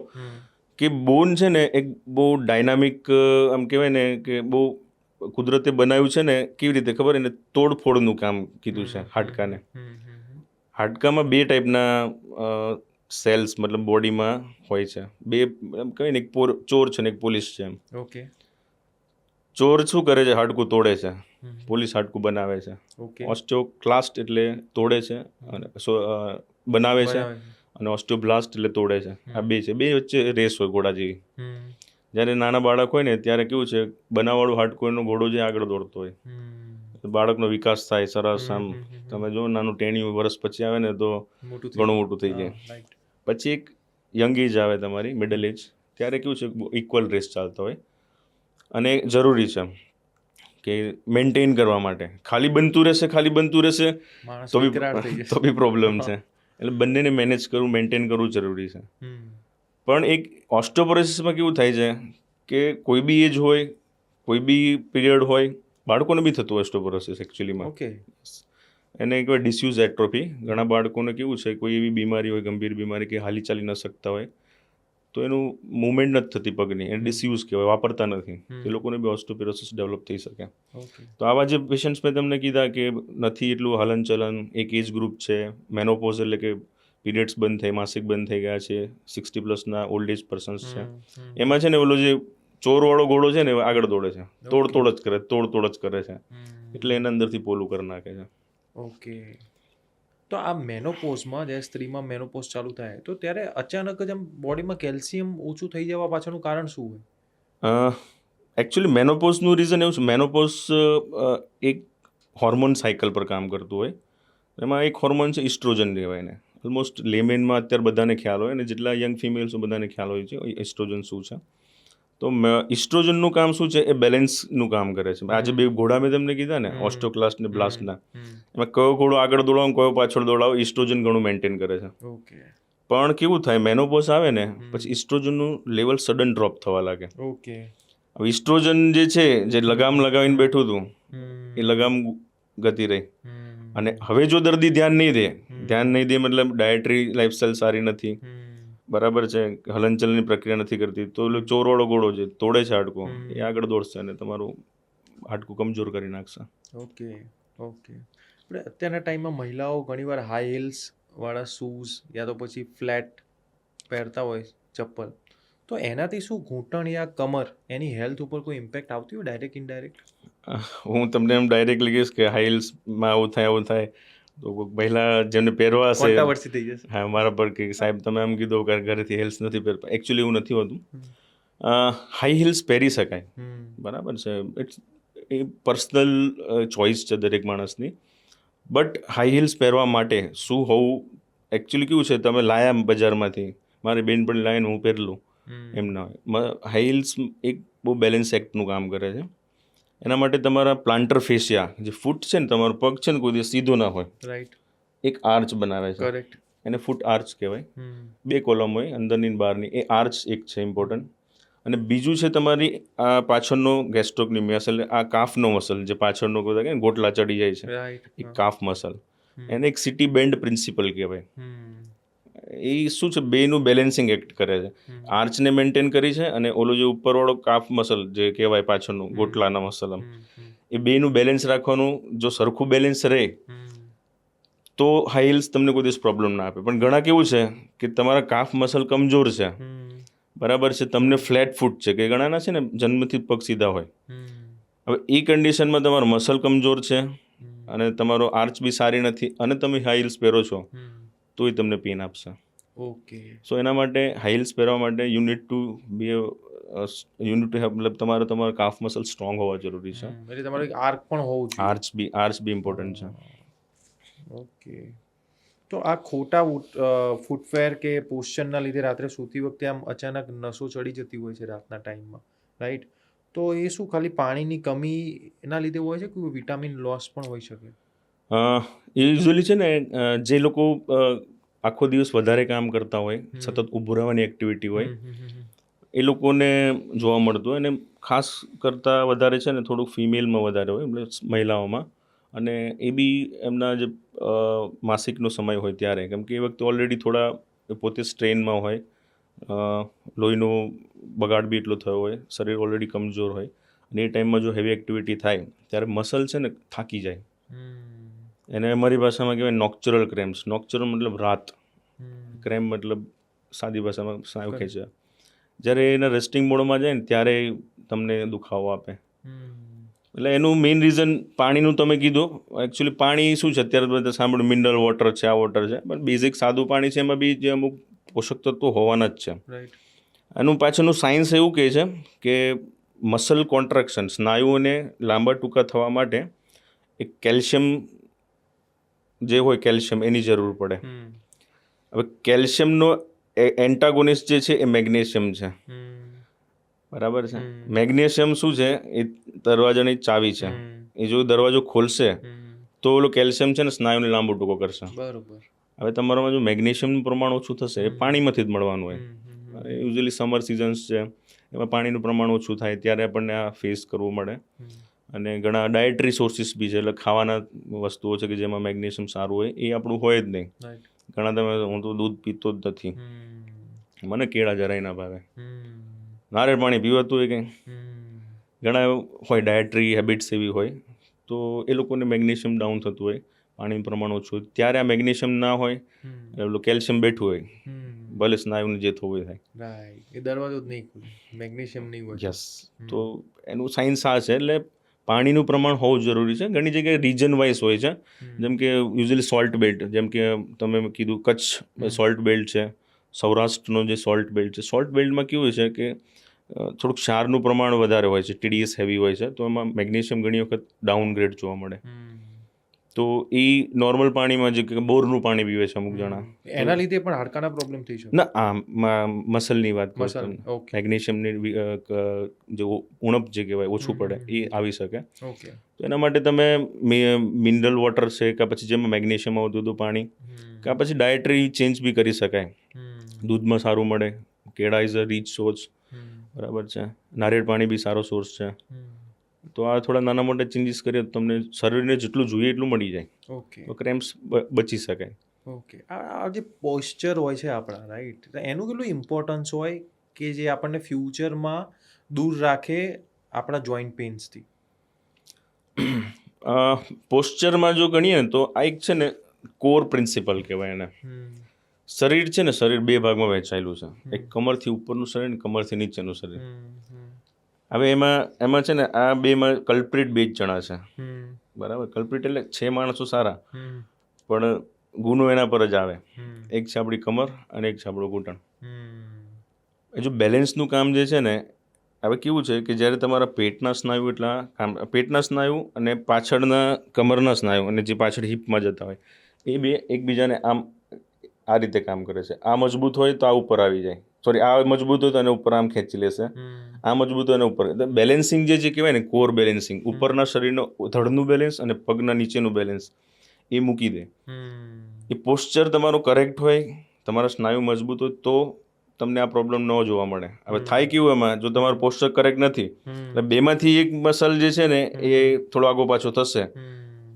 કે બોન છે ને એક બહુ ડાયનામિક, આમ કહેવાય ને કે બહુ કુદરતે બનાવ્યું છે ને, કેવી રીતે ખબર, એને તોડફોડનું કામ કીધું છે હાડકાને. હાડકામાં બે ટાઈપના સેલ્સ મતલબ બોડીમાં હોય છે. બે એમ કહેવાય ને, એક ચોર છે ને એક પોલીસ છે એમ. ઓકે. ચોર શું કરે છે? હાડકું તોડે છે. પોલીસ હાડકું બનાવે છે. ઓસ્ટિયોક્લાસ્ટ એટલે તોડે છે, અને બનાવે છે, અને ઓસ્ટિયોબ્લાસ્ટ એટલે તોડે છે. આ બે છે, બે વચ્ચે રેસ હોય ઘોડા જેવી. જ્યારે નાના બાળક હોય ને ત્યારે કેવું છે, બનાવવાળું હાડકું એનો ઘોડો જે આગળ દોડતો હોય, બાળકનો વિકાસ થાય સરસ. આમ તમે જો નાનું ટેણિયું વર્ષ પછી આવે ને તો ઘણું મોટું થઈ જાય. પછી એક યંગ એજ આવે તમારી, મિડલ એજ, ત્યારે કેવું છે, ઇક્વલ રેસ ચાલતો હોય. અને જરૂરી છે કે મેન્ટેન કરવા માટે. ખાલી બનતું રહેશે તો બી પ્રોબ્લેમ છે. એટલે બંનેને મેનેજ કરવું, મેન્ટેન કરવું જરૂરી છે. પણ એક ઓસ્ટિયોપોરોસિસમાં કેવું થાય છે કે કોઈ બી એજ હોય, કોઈ બી પીરિયડ હોય, બાળકોને બી થતું ઓસ્ટિયોપોરોસિસ એકચ્યુઅલીમાં. એને કહેવાય ડિસ્યુઝ એટ્રોફી. ઘણા બાળકોને કેવું છે, કોઈ એવી બીમારી હોય, ગંભીર બીમારી, કે હાલી ચાલી ન શકતા હોય, તો એનું મૂવમેન્ટ નથી થતી પગની, એને ડિસ્યુઝ કહેવાય, વાપરતા નથી. એ લોકોને બી ઓસ્ટિયોપોરોસિસ ડેવલપ થઈ શકે. તો આવા જે પેશન્ટ્સ મેં તમને કીધા કે નથી એટલું હલનચલન, એક એજ ગ્રુપ છે, મેનોપોઝ એટલે કે પીરિયડ્સ બંધ થઈ, માસિક બંધ થઈ ગયા છે, 60+ ઓલ્ડ એજ પર્સન્સ છે, એમાં છે ને ઓલો જે ચોરવાળો ઘોડો છે ને આગળ દોડે છે, તોડ જ કરે છે, એટલે એને અંદરથી પોલું કરી નાખે છે. ઓકે. તો આ મેનોપોઝમાં, જ્યારે સ્ત્રીમાં મેનોપોઝ ચાલુ થાય, તો ત્યારે અચાનક જ આમ બોડીમાં કેલ્શિયમ ઓછું થઈ જવા પાછળનું કારણ શું હોય? એકચ્યુઅલી મેનોપોઝનું રીઝન એવું છે, મેનોપોઝ એક હોર્મોન સાયકલ પર કામ કરતું હોય. એમાં એક હોર્મોન છે ઇસ્ટ્રોજન કહેવાય એને. ઓલમોસ્ટ લેમેનમાં અત્યારે બધાને ખ્યાલ હોય અને જેટલા યંગ ફિમેલ્સ બધાને ખ્યાલ હોય છે એસ્ટ્રોજન શું છે. તો ઇસ્ટ્રોજનનું કામ શું છે, એ બેલેન્સનું કામ કરે છે. આજે બે ઘોડા મેં તમને કીધા ને, ઓસ્ટોક્લાસ્ટ ને બ્લાસ્ટના, એમાં કયો ઘોડો આગળ દોડાવો કયો પાછળ દોડાવો, ઇસ્ટ્રોજન ઘણું મેન્ટેન કરે છે. ઓકે. પણ કેવું થાય, મેનોપોઝ આવે ને પછી ઇસ્ટ્રોજનનું લેવલ સડન ડ્રોપ થવા લાગે. ઓકે. હવે ઇસ્ટ્રોજન જે છે, જે લગામ લગાવીને બેઠું હતું, એ લગામ ગતી રહી. અને હવે જો દર્દી ધ્યાન નહીં દે મતલબ ડાયટરી લાઈફસ્ટાઈલ સારી નથી, બરાબર છે, હલનચલનની પ્રક્રિયા નથી કરતી, તો એટલે ચોરવાળો ઘોડો છે, તોડે છે હાડકું, એ આગળ દોડશે અને તમારું હાડકું કમજોર કરી નાખશે. ઓકે. ઓકે. આપણે અત્યારના ટાઈમમાં મહિલાઓ ઘણીવાર હાઈ હીલ્સ વાળા શૂઝ યા તો પછી ફ્લેટ પહેરતા હોય ચપ્પલ, તો એનાથી શું ઘૂંટણ યા કમર એની હેલ્થ ઉપર કોઈ ઇમ્પેક્ટ આવતી હોય ડાયરેક્ટ ઇનડાયરેક્ટ? હું તમને એમ ડાયરેક્ટલી કહીશ કે હાઈ હીલ્સમાં આવું થાય તો પહેલાં જેમને પહેરવા હશે, કોન્ટ્રાવર્સી થઈ જશે. હા, મારા પર કે સાહેબ તમે એમ કીધું કે ઘરેથી હિલ્સ નથી પહેરતા. એકચ્યુઅલી એવું નથી હોતું. હાઈ હિલ્સ પહેરી શકાય, બરાબર છે, ઇટ્સ એ પર્સનલ ચોઇસ છે દરેક માણસની. બટ હાઈ હિલ્સ પહેરવા માટે શું હોવું, એકચ્યુઅલી કેવું છે, તમે લાયા બજારમાંથી, મારી બેનપણી લાવીને હું પહેરલું, એમ ના હોય. હાઈ હિલ્સ એક બહુ બેલેન્સ એક્ટનું કામ કરે છે. એના માટે તમારા પ્લાન્ટર ફેશિયા, જે ફૂટ છે ને, તમારો પગ છે ને કોઈ દિવસ સીધો ના હોય, રાઈટ, એક આર્ચ બનાવે છે. કરેક્ટ. એને ફૂટ આર્ચ કહેવાય. 2 કોલમ હોય, અંદરની ને બહારની. એ આર્ચ એક છે ઇમ્પોર્ટન્ટ. અને બીજું છે તમારી આ પાછળનો ગેસ્ટ્રોક્નિમિયસ, એટલે આ કાફનો મસલ, જે પાછળનો કહેવાય કે ગોટલા ચડી જાય છે, રાઈટ. એ કાફ મસલ. એને એક સિટી બેન્ડ પ્રિન્સિપલ કહેવાય. એ શું છે, બેનું બેલેન્સિંગ એક્ટ કરે છે. આર્ચને મેન્ટેન કરી છે અને ઓલો જે ઉપરવાળો કાફ મસલ જે કહેવાય પાછળનું ગોટલાના મસલ, એ બેનું બેલેન્સ રાખવાનું. જો સરખું બેલેન્સ રહે તો હાઈ હીલ્સ તમને કોઈ દિવસ પ્રોબ્લેમ ના આપે. પણ ઘણા કેવું છે કે તમારા કાફ મસલ કમજોર છે, બરાબર છે, તમને ફ્લેટ ફૂટ છે, કે ઘણાના છે ને જન્મથી પગ સીધા હોય. હવે એ કન્ડિશનમાં તમારો મસલ કમજોર છે અને તમારો આર્ચ બી સારી નથી અને તમે હાઈ હીલ્સ પહેરો છો તો એ તમને પેન આપશે. ઓકે. સો એના માટે હાઈ હીલ્સ પહેરવા માટે યુ નીડ ટુ હેવ, મતલબ તમારો કાફ મસલ સ્ટ્રોંગ હોવા જરૂરી છે. એટલે તમારું એક આર્ક પણ હોવું જોઈએ. આર્ચ બી ઇમ્પોર્ટન્ટ છે. ઓકે. તો આ ખોટા ફૂટવેર કે પોસ્ચરના લીધે રાત્રે સૂતી વખતે આમ અચાનક નસો ચડી જતી હોય છે રાતના ટાઈમમાં, રાઈટ? તો એ શું ખાલી પાણીની કમી એના લીધે હોય છે કે વિટામિન લોસ પણ હોઈ શકે? એ યુઝ્યુઅલી છે ને જે લોકો આખો દિવસ વધારે કામ કરતા હોય, સતત ઊભું રહેવાની એક્ટિવિટી હોય, એ લોકોને જોવા મળતું હોય. અને ખાસ કરતાં વધારે છે ને થોડુંક ફિમેલમાં વધારે હોય, એટલે મહિલાઓમાં. અને એ બી એમના જે માસિકનો સમય હોય ત્યારે, કેમ કે એ વખતે ઓલરેડી થોડા પોતે સ્ટ્રેનમાં હોય, લોહીનો બગાડ બી એટલો થયો હોય, શરીર ઓલરેડી કમજોર હોય, અને એ ટાઈમમાં જો હેવી એક્ટિવિટી થાય ત્યારે મસલ છે ને થાકી જાય. એને અમારી ભાષામાં કહેવાય નોક્ચરલ ક્રેમ્સ. નોક્ચરલ મતલબ રાત, ક્રેમ મતલબ સાદી ભાષામાં સ્નાયુ ખેંચે. જ્યારે એના રેસ્ટિંગ મોડમાં જાય ને ત્યારે તમને દુખાવો આપે. એટલે એનું મેઇન રીઝન પાણીનું તમે કીધું. એકચ્યુઅલી પાણી શું છે, અત્યારે બધા સાંભળ્યું મિનરલ વોટર છે, આ વોટર છે, પણ બેઝિક સાદું પાણી છે, એમાં બી જે અમુક પોષક તત્વો હોવાના જ છે. એનું પાછળનું સાયન્સ એવું કહે છે કે મસલ કોન્ટ્રાક્શન, સ્નાયુઓને લાંબા ટૂંકા થવા માટે એક કેલ્શિયમ જે હોય, કેલ્શિયમ એની જરૂર પડે. હવે કેલ્શિયમનો એન્ટાગોનિસ્ટ જે છે એ મેગ્નેશિયમ છે, બરાબર છે. મેગ્નેશિયમ શું છે, એ દરવાજાની ચાવી છે. એ જો દરવાજો ખોલશે તો ઓલું કેલ્શિયમ છે ને સ્નાયુને લાંબો ટૂંકો કરશે. બરોબર. હવે તમારામાં જો મેગ્નેશિયમનું પ્રમાણ ઓછું થશે, એ પાણીમાંથી જ મળવાનું હોય. યુઝ્યુઅલી સમર સિઝન્સ છે, એમાં પાણીનું પ્રમાણ ઓછું થાય ત્યારે આપણને આ ફેસ કરવું મળે. અને ઘણા ડાયટરી સોર્સિસ બી છે, એટલે ખાવાના વસ્તુઓ છે કે જેમાં મેગ્નેશિયમ સારું હોય, એ આપણું હોય જ નહીં. ઘણા તમે, હું તો દૂધ પીતો જ નથી, મને કેળા જરાય ના ભાવે, નારિયેળ પાણી પીવાતું હોય કંઈ. ઘણા હોય ડાયટરી હેબિટ્સ એવી હોય, તો એ લોકોને મેગ્નેશિયમ ડાઉન થતું હોય, પાણીનું પ્રમાણ ઓછું હોય, ત્યારે આ મેગ્નેશિયમ ના હોય, એટલે કેલ્શિયમ બેઠું હોય, ભલે સ્નાયુને જે થવું હોય થાય. રાઈટ. એ દરવાજો જ નહીં ખુલે, મેગ્નેશિયમ નહીં હોય. યસ. તો એનું સાયન્સ આ છે. એટલે પાણીનું પ્રમાણ હોવું જરૂરી છે. ઘણી જગ્યાએ રીજન વાઇઝ હોય છે, જેમ કે યુઝ્યુઅલી સોલ્ટ બેલ્ટ, જેમ કે તમે કીધું કચ્છ સોલ્ટ બેલ્ટ છે, સૌરાષ્ટ્રનો જે સોલ્ટ બેલ્ટ છે. સોલ્ટ બેલ્ટમાં કેવું હોય છે કે થોડુંક ક્ષારનું પ્રમાણ વધારે હોય છે, TDS હેવી હોય છે, તો એમાં મેગ્નેશિયમ ઘણી વખત ડાઉનગ્રેડ જોવા મળે. તો તો એ નોર્મલ પાણીમાં જે કે બોરનું પાણી પીવે છે અમુક જણા. એના લીધે પણ હાડકાના પ્રોબ્લેમ થઈ શકે. ના મસલની વાત કરું મસલ, તમને. ઓકે. મેગ્નેશિયમની જે ઉણપ જે કહેવાય ઓછું પડે એ આવી શકે. ઓકે. તો એના માટે તમે મિનરલ વોટર છે કે પછી જેમાં મેગ્નેશિયમ આવતું હતું પાણી, કે પછી ડાયટરી ચેન્જ બી કરી શકાય. દૂધમાં સારું મળે, કેળા ઇઝ અ રીચ સોર્સ, બરાબર છે, નારિયેળ પાણી બી સારો સોર્સ છે. તો આ થોડા નાના મોટા ચેન્જીસ કરીએ તો તમને શરીરને જેટલું જોઈએ એટલું મળી જાય. ઓકે. તો ક્રેમ્પ્સ બચી શકાય. ઓકે. આ જે પોસ્ચર હોય છે આપણા, રાઈટ, એનું કેટલું ઇમ્પોર્ટન્સ હોય કે જે આપણને ફ્યુચરમાં દૂર રાખે આપણા જોઈન્ટ પેઇન્સથી? પોસ્ચરમાં જો ગણીએ ને તો આ એક છે ને કોર પ્રિન્સિપલ કહેવાય એને. શરીર છે ને, શરીર બે ભાગમાં વહેંચાયેલું છે. એક કમરથી ઉપરનું શરીર ને કમરથી નીચેનું શરીર. હવે એમાં છે ને આ બેમાં કલ્પ્રિટ બે જ જણા છે, બરાબર. કલ્પ્રિટ એટલે છે માણસો સારા, પણ ગુનો એના પર જ આવે. એક છે આપણી કમર અને એક છે આપણો ઘૂંટણ. એ જો બેલેન્સનું કામ જે છે ને, હવે કેવું છે કે જ્યારે તમારા પેટના સ્નાયુ અને પાછળના કમરના સ્નાયુ અને જે પાછળ હિપમાં જતા હોય એ બે એકબીજાને આમ આ રીતે કામ કરે છે. આ મજબૂત હોય તો આ ઉપર આવી જાય, આ મજબૂત હોય તો એને ઉપર આમ ખેંચી લેશે, આ મજબૂત હોય એને ઉપર. બેલેન્સિંગ જે કહેવાય ને, કોર બેલેન્સિંગ, ઉપરના શરીરનો ધડનું બેલેન્સ અને પગના નીચેનું બેલેન્સ એ મૂકી દે. એ પોસ્ચર તમારો કરેક્ટ હોય, તમારા સ્નાયુ મજબૂત હોય તો તમને આ પ્રોબ્લેમ ન જોવા મળે. હવે થાય કેવું એમાં, જો તમારું પોસ્ચર કરેક્ટ નથી એટલે બેમાંથી એક મસલ જે છે ને એ થોડો આગો પાછો થશે,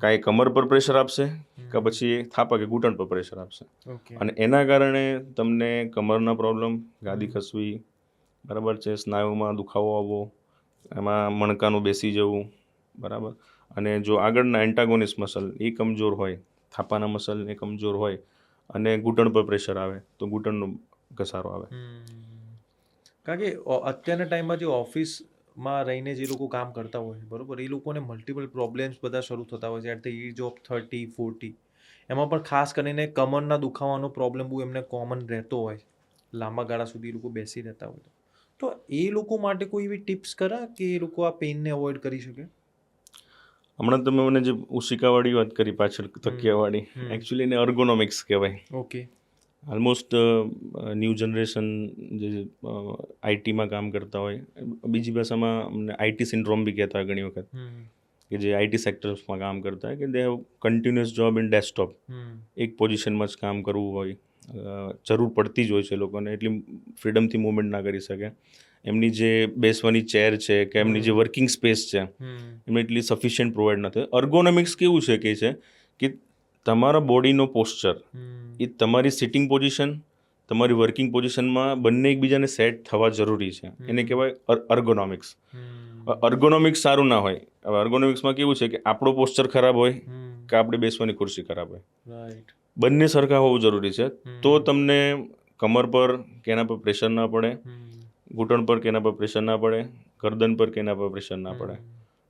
કાંઈ કમર પર પ્રેશર આપશે કે પછી થાપા કે ઘૂંટણ પર પ્રેશર આપશે. અને એના કારણે તમને કમરના પ્રોબ્લેમ, ગાદી ખસવી, બરાબર છે, સ્નાયુમાં દુખાવો આવવો, એમાં મણકાનું બેસી જવું, બરાબર. અને જો આગળના એન્ટાગોનિસ્ટ મસલ એ કમજોર હોય, થાપાના મસલ એ કમજોર હોય અને ઘૂંટણ પર પ્રેશર આવે તો ઘૂંટણનો ઘસારો આવે. કારણ કે અત્યારના ટાઈમમાં જે ઓફિસમાં રહીને જે લોકો કામ કરતા હોય, બરોબર, એ લોકોને મલ્ટિપલ પ્રોબ્લેમ્સ બધા શરૂ થતા હોય છે એટ ધ એજ ઓફ 30-40. એમાં પણ ખાસ કરીને કમરના દુખાવાનો પ્રોબ્લેમ બહુ એમને કોમન રહેતો હોય, લાંબા ગાળા સુધી એ લોકો બેસી રહેતા હોય. તો એ લોકો માટે કોઈ એવી ટિપ્સ ખરા કે એ લોકો આ પેઇનને અવોઇડ કરી શકે? હમણાં તમે મને જે ઉશિકાવાળી વાત કરી, પાછળ તકિયાવાળી, એકચ્યુઅલી એને અર્ગોનોમિક્સ કહેવાય. ઓકે. ઓલમોસ્ટ ન્યૂ જનરેશન જે આઈટીમાં કામ કરતા હોય, બીજી ભાષામાં અમને આઈટી સિન્ડ્રોમ બી કહેતા હોય ઘણી વખત, કે જે આઈટી સેક્ટર્સમાં કામ કરતા હોય, કે they have continuous job in desktop. એક પોઝિશનમાં જ કામ કરવું હોય, જરૂર પડતી જ હોય છે લોકોને, એટલી ફ્રીડમથી મૂવમેન્ટ ના કરી શકે. એમની જે બેસવાની ચેર છે કે એમની જે વર્કિંગ સ્પેસ છે એમને એટલી સફિશિયન્ટ પ્રોવાઈડ નથી. અર્ગોનોમિક્સ કેવું છે કે તમારા બોડીનો પોસ્ચર એ તમારી સિટિંગ પોઝિશન, તમારી વર્કિંગ પોઝિશનમાં બંને એકબીજાને સેટ થવા જરૂરી છે. એને કહેવાય અર્ગોનોમિક્સ. અર્ગોનોમિક્સ સારું ના હોય, હવે અર્ગોનોમિક્સમાં કેવું છે કે આપણો પોસ્ચર ખરાબ હોય કે આપણે બેસવાની ખુરશી ખરાબ હોય, બંને સરખા હોવું જરૂરી છે. તો તમને કમર પર કે એના પર પ્રેશર ના પડે, ઘૂંટણ પર કે એના પર પ્રેશર ના પડે, ગરદન પર કે એના પર પ્રેશર ના પડે.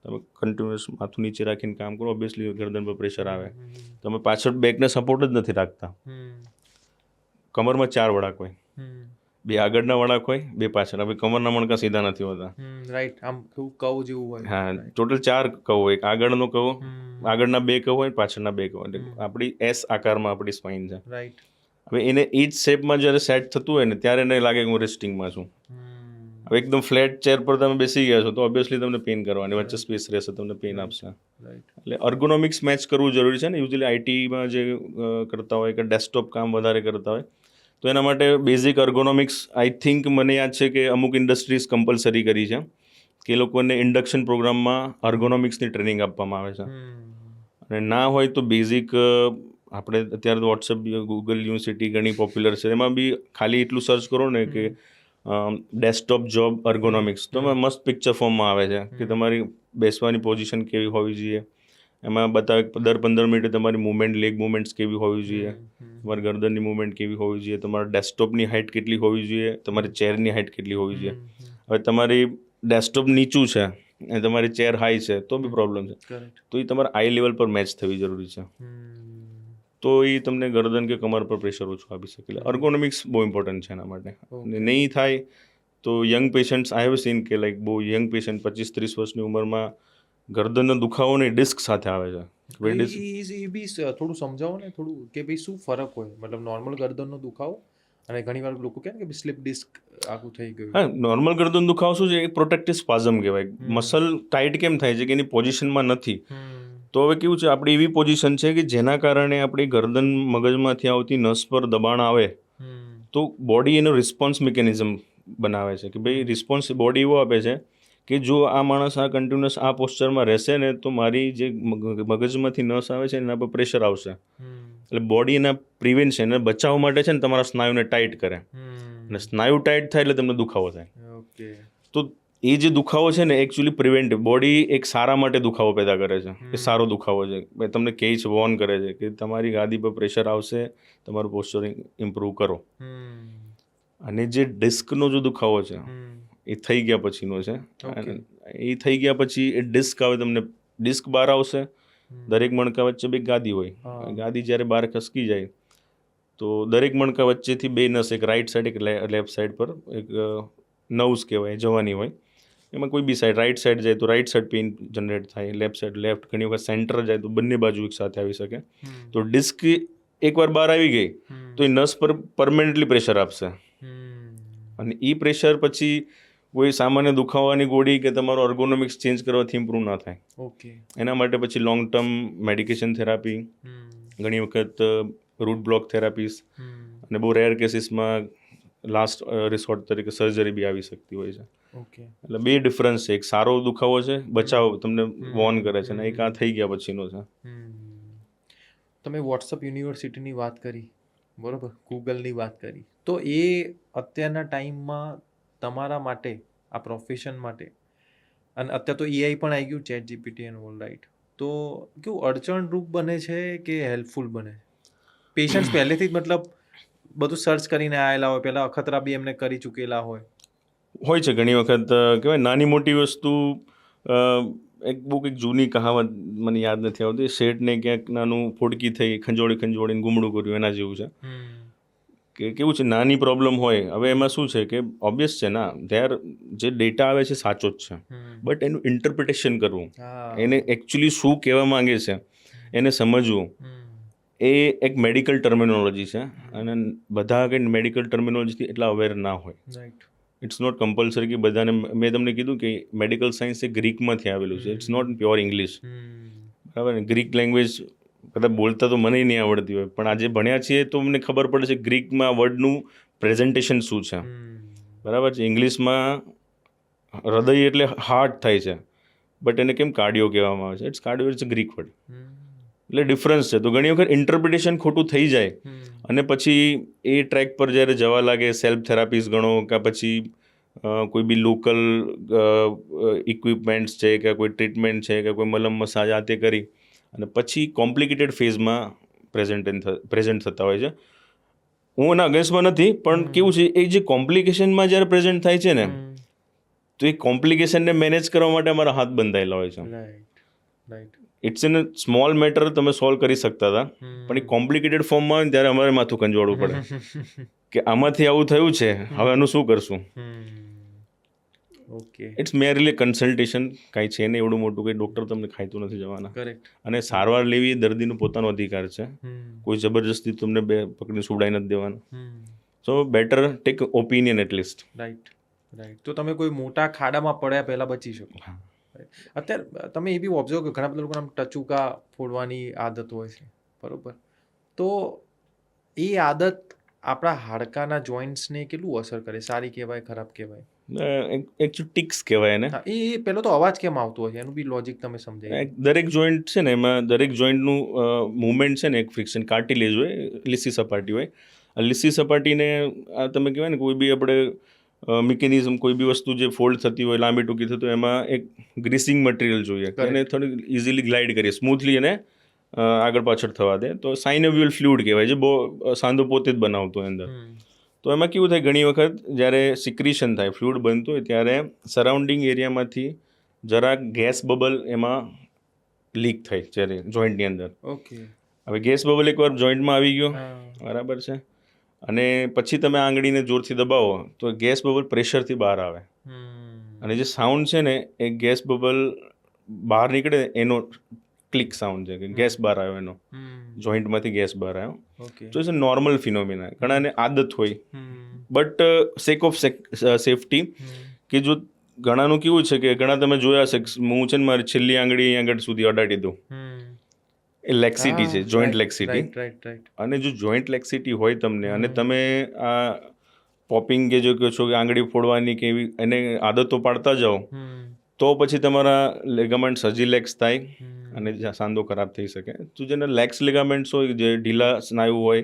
તમે કન્ટિન્યુઅસ માથું નીચે રાખીને કામ કરો, ઓબ્વિયસલી ગરદન પર પ્રેશર આવે. તમે પાછળ બેકને સપોર્ટ જ નથી રાખતા. કમરમાં 4 વળાંક હોય, 2 આગળના વળાંક હોય, 2 પાછળ. હવે કમરના મણકા સીધા નથી હોતા, રાઈટ, આમ કવ જેવું હોય. હા, ટોટલ 4 કવ હોય, એક આગળનો કવ, આગળના 2 કવ હોય, પાછળના 2 કવ. એટલે આપણી એસ આકારમાં આપણી સ્પાઇન છે. રાઈટ. હવે એને એ જ શેપમાં જ્યારે સેટ થતું હોય ને ત્યારે એને લાગે કે હું રેસ્ટિંગમાં છું. હવે એકદમ ફ્લેટ ચેર પર તમે બેસી ગયા છો તો ઓબ્વિયસલી તમને પેઇન કરવાની, વચ્ચે સ્પેસ રહેશે, તમને પેઇન આપશે. એટલે અર્ગોનોમિક્સ મેચ કરવું જરૂરી છે ને. યુઝ્યુઅલી આઈટીમાં જે કરતા હોય કે ડેસ્કટોપ કામ વધારે કરતા હોય તો એના માટે બેઝિક અર્ગોનોમિક્સ, આઈ થિંક મને યાદ છે કે અમુક ઇન્ડસ્ટ્રીઝ કમ્પલસરી કરી છે કે એ લોકોને ઇન્ડક્શન પ્રોગ્રામમાં અર્ગોનોમિક્સની ટ્રેનિંગ આપવામાં આવે છે. અને ના હોય તો બેઝિક, આપણે અત્યારે તો વોટ્સએપ, ગૂગલ યુનિવર્સિટી ઘણી પોપ્યુલર છે, એમાં બી ખાલી એટલું સર્ચ કરો ને કે ડેસ્કટોપ જોબ અર્ગોનોમિક્સ, તો એમાં મસ્ત પિક્ચર ફોર્મમાં આવે છે કે તમારી બેસવાની પોઝિશન કેવી હોવી જોઈએ, એમાં બતાવે દર 15 મિનિટે તમારી મૂવમેન્ટ, લેગ મૂવમેન્ટ્સ કેવી હોવી જોઈએ, તમારી ગરદનની મૂવમેન્ટ કેવી હોવી જોઈએ, તમારા ડેસ્કટોપની હાઇટ કેટલી હોવી જોઈએ, તમારી ચેરની હાઇટ કેટલી હોવી જોઈએ. હવે તમારી ડેસ્કટોપ નીચું છે અને તમારી ચેર હાઈ છે તો બી પ્રોબ્લેમ છે. તો એ તમારા આઈ લેવલ પર મેચ થવી જરૂરી છે, તો એ તમને ગરદન કે કમર પર પ્રેશર ઓછું આપી શકે. એટલે અર્ગોનોમિક્સ બહુ ઇમ્પોર્ટન્ટ છે એના માટે. નહીં થાય તો young patients, I have seen કે લાઈક બહુ યંગ પેશન્ટ 25-30 વર્ષની ઉંમરમાં ગરદનનો દુખાવો નહીં, ડિસ્ક સાથે આવે છે. ભાઈ ડિસ્ક એ બી થોડું સમજાવો ને થોડું કે ભાઈ શું ફરક હોય મતલબ નોર્મલ ગરદનનો દુખાવો અને ઘણી વાર લોકો કહે ને કે સ્લીપ ડિસ્ક આખું થઈ ગયું. હા, નોર્મલ ગરદન દુખાવો શું છે, એ પ્રોટેક્ટિવ સ્પાઝમ કહેવાય. મસલ ટાઈટ કેમ થાય છે કે એની પોઝિશનમાં નથી. તો હવે કેવું છે, આપણી એવી પોઝિશન છે કે જેના કારણે આપણી ગરદન મગજમાંથી આવતી નસ પર દબાણ આવે તો બોડી એનો રિસ્પોન્સ મિકેનિઝમ બનાવે છે કે ભાઈ રિસ્પોન્સ બોડી એવો આપે છે કે જો આ માણસ આ કન્ટિન્યુઅસ આ પોસ્ચરમાં રહેશે ને તો મારી જે મગજમાંથી નસ આવે છે એના પર પ્રેશર આવશે. એટલે બોડી એના પ્રિવેન્શન એને બચાવવા માટે છે ને તમારા સ્નાયુને ટાઈટ કરે અને સ્નાયુ ટાઈટ થાય એટલે તમને દુખાવો થાય. તો એ જે દુખાવો છે ને એકચ્યુઅલી પ્રિવેન્ટિવ, બોડી એક સારા માટે દુખાવો પેદા કરે છે. એ સારો દુખાવો છે, તમને કહે છે, વોર્ન કરે છે કે તમારી ગાદી પર પ્રેશર આવશે, તમારું પોસ્ચરિંગ ઇમ્પ્રૂવ કરો. અને જે ડિસ્કનો જો દુખાવો છે એ થઈ ગયા પછીનો છે. એ થઈ ગયા પછી એ ડિસ્ક આવે, તમને ડિસ્ક બહાર આવશે. દરેક મણકા વચ્ચે બે ગાદી હોય. ગાદી જ્યારે બહાર ખસકી જાય તો દરેક મણકા વચ્ચેથી બે નસ, એક રાઈટ સાઈડ એક લેફ્ટ સાઈડ પર એક નર્વ્સ કહેવાય, જવાની હોય. એમાં કોઈ બી સાઈડ, રાઈટ સાઈડ જાય તો રાઈટ સાઈડ પેઇન જનરેટ થાય, લેફ્ટ સાઈડ લેફ્ટ, ઘણી વખત સેન્ટર જાય તો બંને બાજુ એક સાથે આવી શકે. તો ડિસ્ક એકવાર બહાર આવી ગઈ તો એ નસ પર પરમેનન્ટલી પ્રેશર આપશે અને એ પ્રેશર પછી કોઈ સામાન્ય દુખાવાની ગોળી કે તમારો અર્ગોનોમિક્સ ચેન્જ કરવાથી ઇમ્પ્રૂવ ના થાય. એના માટે પછી લોંગ ટર્મ મેડિકેશન થેરાપી, ઘણી વખત રૂટ બ્લોક થેરાપીસ અને બહુ રેર કેસીસમાં લાસ્ટ રિસોર્ટ તરીકે સર્જરી બી આવી શકતી હોય છે. એટલે બે ડિફરન્સ છે, એક સારો દુખાવો છે, બચાવ તમને વોર્ન કરે છે, અને એક આ થઈ ગયા પછીનો છે. તમે વોટ્સઅપ યુનિવર્સિટીની વાત કરી, બરોબર, ગૂગલની વાત કરી, તો એ અત્યારના ટાઈમમાં તમારા માટે આ પ્રોફેશન માટે, અને અત્યારે તો એઆઈ પણ આવી ગયું, chat GPT and all, right, તો કેવું અડચણરૂપ બને છે કે હેલ્પફુલ બને? પેશન્ટ્સ પહેલેથી જ મતલબ બધું સર્ચ કરીને આવેલા હોય, પહેલાં અખતરા બી એમને કરી ચૂકેલા હોય છે. ઘણી વખત કહેવાય નાની મોટી વસ્તુ, એક બહુ કંઈક જૂની કહાવત મને યાદ નથી આવતી, શેઠને ક્યાંક નાનું ફોડકી થઈ, ખંજોળીને ગુમડું કર્યું, એના જેવું છે. કે કેવું છે, નાની પ્રોબ્લેમ હોય, હવે એમાં શું છે કે ઓબ્વિયસ છે ના, જે ડેટા આવે છે સાચો જ છે, બટ એનું ઇન્ટરપ્રિટેશન કરવું, એને એકચ્યુઅલી શું કહેવા માંગે છે એને સમજવું, એ એક મેડિકલ ટર્મિનોલોજી છે. અને બધા કંઈ મેડિકલ ટર્મિનોલોજીથી એટલા અવેર ના હોય. ઇટ્સ નોટ કમ્પલસરી કે બધાને, મેં તમને કીધું કે મેડિકલ સાયન્સ એ ગ્રીકમાંથી આવેલું છે, ઇટ્સ નોટ પ્યોર ઇંગ્લિશ, બરાબર ને. ગ્રીક લેંગ્વેજ કદાચ બોલતા તો મને નહીં આવડતી હોય, પણ આજે ભણ્યા છીએ તો મને ખબર પડે છે ગ્રીકમાં વર્ડનું પ્રેઝન્ટેશન શું છે, બરાબર છે. ઇંગ્લિશમાં હૃદય એટલે હાર્ટ થાય છે, બટ એને કેમ કાર્ડિયો કહેવામાં આવે છે? It's cardio, it's Greek word, એટલે ડિફરન્સ છે. તો ઘણી વખત ઇન્ટરપ્રિટેશન ખોટું થઈ જાય અને પછી એ ટ્રેક પર જ્યારે જવા લાગે, સેલ્ફ થેરાપીસ ગણો કે પછી કોઈ બી લોકલ ઇક્વિપમેન્ટ્સ છે કે કોઈ ટ્રીટમેન્ટ છે કે કોઈ મલમ મસાજ આ તે કરી અને પછી કોમ્પ્લિકેટેડ ફેઝમાં પ્રેઝન્ટ થતા હોય છે. હું એના અગેન્સ્ટમાં નથી, પણ કેવું છે, એ જે કોમ્પ્લિકેશનમાં જ્યારે પ્રેઝન્ટ થાય છે ને, તો એ કોમ્પ્લિકેશનને મેનેજ કરવા માટે અમારા હાથ બંધાયેલા હોય છે. ઇટ્સ ઇન સ્મોલ મેટર તમે સોલ્વ કરી શકતા હતા, પણ એ કોમ્પ્લિકેટેડ ફોર્મમાં આવે ને ત્યારે અમારે માથું કંજવાળવું પડે કે આમાંથી આવું થયું છે, હવે આનું શું કરશું. ઇટ્સ મેરલી કન્સલ્ટેશન, કાંઈ છે ને એવડું મોટું, કંઈ ડૉક્ટર તમને ખાઈતું નથી જવાના. અને સારવાર લેવી દર્દીનો પોતાનો અધિકાર છે, કોઈ જબરજસ્તી તમને બે પકડીને સુવડાવી નથી દેવાનું. So better take opinion at least. Right. તો તમે કોઈ મોટા ખાડામાં પડ્યા પહેલાં બચી શકો. અત્યારે તમે એ બી ઓબ્ઝર્વ કરો, ઘણા બધા લોકોને આમ ટચુકા ફોડવાની આદત હોય છે, બરોબર, તો એ આદત આપણા હાડકાના જોઈન્ટ્સને કેટલું અસર કરે? સારી કહેવાય, ખરાબ કહેવાય? એકચ્યુઅલી ટિક્સ કહેવાય એને. એ પહેલો તો અવાજ કેમ આવતો હોય છે એનું બી લોજિક તમે સમજાય. દરેક જોઈન્ટ છે ને, એમાં દરેક જોઈન્ટનું મૂવમેન્ટ છે ને, એક ફ્રિક્શન, કાર્ટિલેજ હોય, લીસી સપાટી હોય. આ લીસી સપાટીને આ તમે કહેવાય ને, કોઈ બી આપણે મિકેનિઝમ, કોઈ બી વસ્તુ જે ફોલ્ડ થતી હોય, લાંબી ટૂંકી થતી હોય, એમાં એક ગ્રીસિંગ મટીરિયલ જોઈએ, એને થોડી ઇઝીલી ગ્લાઇડ કરીએ, સ્મૂથલી એને આગળ પાછળ થવા દે, તો સાઇનોવિયલ ફ્લુઇડ કહેવાય, જે બહુ સાંધો પોતે જ બનાવતો હોય અંદર. તો એમાં કેવું થાય, ઘણી વખત જ્યારે સિક્રિશન થાય, ફ્લુઇડ બનતું હોય, ત્યારે સરાઉન્ડિંગ એરિયામાંથી જરાક ગેસ બબલ એમાં લીક થાય જ્યારે જોઈન્ટની અંદર. હવે ગેસ બબલ એકવાર જોઈન્ટમાં આવી ગયો, બરાબર છે, અને પછી તમે આંગળીને જોરથી દબાવો તો ગેસ બબલ પ્રેશરથી બહાર આવે, અને જે સાઉન્ડ છે ને એ ગેસ બબલ બહાર નીકળે એનો ક્લિક સાઉન્ડ છે, કે ગેસ બહાર આવ્યો, એનો જોઈન્ટમાંથી ગેસ બહાર આવ્યો. ઓકે. તો ઇટ્સ અ નોર્મલ ફિનોમિના. ઘણાને આદત હોય, બટ સેક ઓફ સેફટી, કે જો ઘણાનું કેવું છે કે ઘણા તમે જોયા છે, હું છે ને મારી છેલ્લી આંગળી અહીં આગળ સુધી અડાડી દઉં, એ લેક્સિટી છે, જોઈન્ટ લેક્સિટી. રાઈટ. અને જો જોઈન્ટ લેક્સિટી હોય તમને, અને તમે આ પોપિંગ કે જો કહો છો કે આંગળી ફોડવાની કે એવી એને આદતો પાડતા જાઓ, તો પછી તમારા લેગામેન્ટ્સ હજી લેક્સ થાય અને સાંધો ખરાબ થઈ શકે. તો જેને લેક્સ લેગામેન્ટ્સ હોય, જે ઢીલા સ્નાયુ હોય,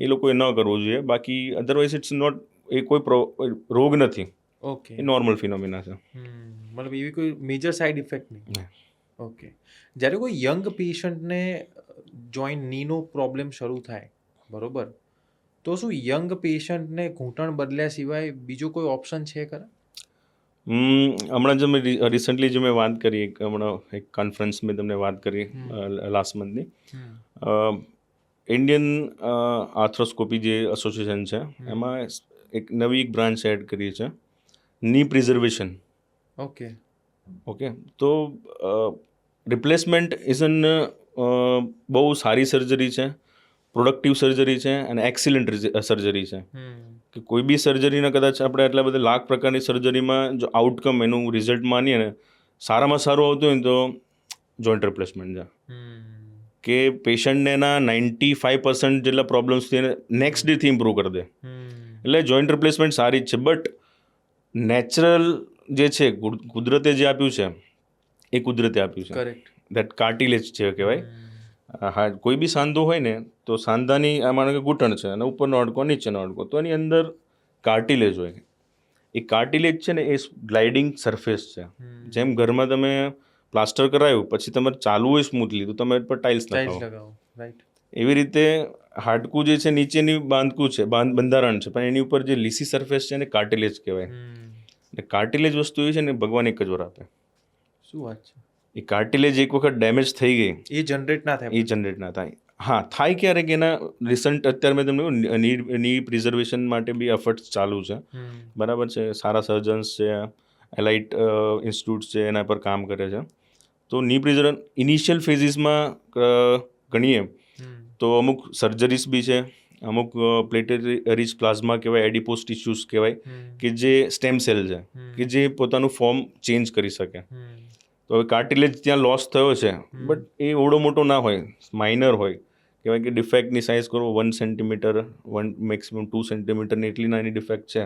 એ લોકોએ ન કરવું જોઈએ. બાકી અધરવાઇઝ ઇટ્સ નોટ, એ કોઈ રોગ નથી, ઓકે. એ નોર્મલ ફિનોમિના છે. મતલબ એવી કોઈ મેજર સાઇડ ઇફેક્ટ નહીં. ઓકે. જ્યારે કોઈ યંગ પેશન્ટને જોઈન્ટ નીનો પ્રોબ્લેમ શરૂ થાય, બરોબર, તો શું યંગ પેશન્ટને ઘૂંટણ બદલ્યા સિવાય બીજો કોઈ ઓપ્શન છે ખરા? હમણાં જે મેં રિસન્ટલી જે મેં વાત કરી, હમણાં એક કોન્ફરન્સ મેં તમને વાત કરી લાસ્ટ મંથની, ઇન્ડિયન આર્થ્રોસ્કોપી જે એસોસિએશન છે, એમાં એક નવી બ્રાન્ચ એડ કરી છે, ની પ્રિઝર્વેશન. ઓકે. તો રિપ્લેસમેન્ટ ઇઝ એન બહુ સારી સર્જરી છે, પ્રોડક્ટિવ સર્જરી છે, અને એક્સિલન્ટ સર્જરી છે. કે કોઈ બી સર્જરીના કદાચ આપણે એટલા બધા લાખ પ્રકારની સર્જરીમાં જો આઉટકમ એનું રિઝલ્ટ માનીએ ને, સારામાં સારું આવતું હોય ને તો જોઈન્ટ રિપ્લેસમેન્ટ છે. કે પેશન્ટને એના 95% જેટલા પ્રોબ્લેમ્સથી એને નેક્સ્ટ ડેથી ઇમ્પ્રૂવ કરી દે. એટલે જોઈન્ટ રિપ્લેસમેન્ટ સારી જ છે, બટ નેચરલ જે છે, કુદરતે જે આપ્યું છે, એ કુદરતે આપ્યું છે. કરેક્ટ. દેટ કાર્ટિલેજ છે કહેવાય. હા, કોઈ બી સાંધો હોય ને, તો સાંધાની આ માનો કે ઘૂંટણ છે અને ઉપરનો હાડકો નીચેનો હાડકો, તો એની અંદર કાર્ટિલેજ હોય. એ કાર્ટિલેજ છે ને, એ ગ્લાઇડિંગ સરફેસ છે. જેમ ઘરમાં તમે પ્લાસ્ટર કરાયું પછી તમારે ચાલવું હોય સ્મૂથલી, તો તમે પર ટાઇલ્સ લગાવો. એવી રીતે હાડકું જે છે નીચેની બાંધકું છે, બંધારણ છે, પણ એની ઉપર જે લીસી સરફેસ છે એને કાર્ટિલેજ કહેવાય. અને કાર્ટિલેજ વસ્તુ એવી છે ને, ભગવાન એક જ વાર આપે. શું વાત છે? એ કાર્ટિલેજ એક વખત ડેમેજ થઈ ગઈ, એ જનરેટ ના થાય. હા, થાય ક્યારેક. એના રિસન્ટ અત્યારે મેં તમને ની પ્રિઝર્વેશન માટે બી એફર્ટ્સ ચાલુ છે, બરાબર છે. સારા સર્જન્સ છે, એલાઇટ ઇન્સ્ટિટ્યૂટ્સ છે, એના પર કામ કરે છે. તો ની પ્રિઝર્વ ઇનિશિયલ ફેઝિસમાં ગણીએ તો અમુક સર્જરીસ બી છે, અમુક પ્લેટરી રિચ પ્લાઝમા કહેવાય, એડિપોસ ટિશ્યુઝ કહેવાય, કે જે સ્ટેમ સેલ છે, કે જે પોતાનું ફોર્મ ચેન્જ કરી શકે. તો હવે કાર્ટિલેજ ત્યાં લોસ થયો છે, બટ એ એવડો મોટો ના હોય, માઇનર હોય. કહેવાય કે ડિફેક્ટની સાઇઝ કરો 1 સેન્ટીમીટર, મેક્સિમમ 2 સેન્ટીમીટરની એટલી નાની ડિફેક્ટ છે,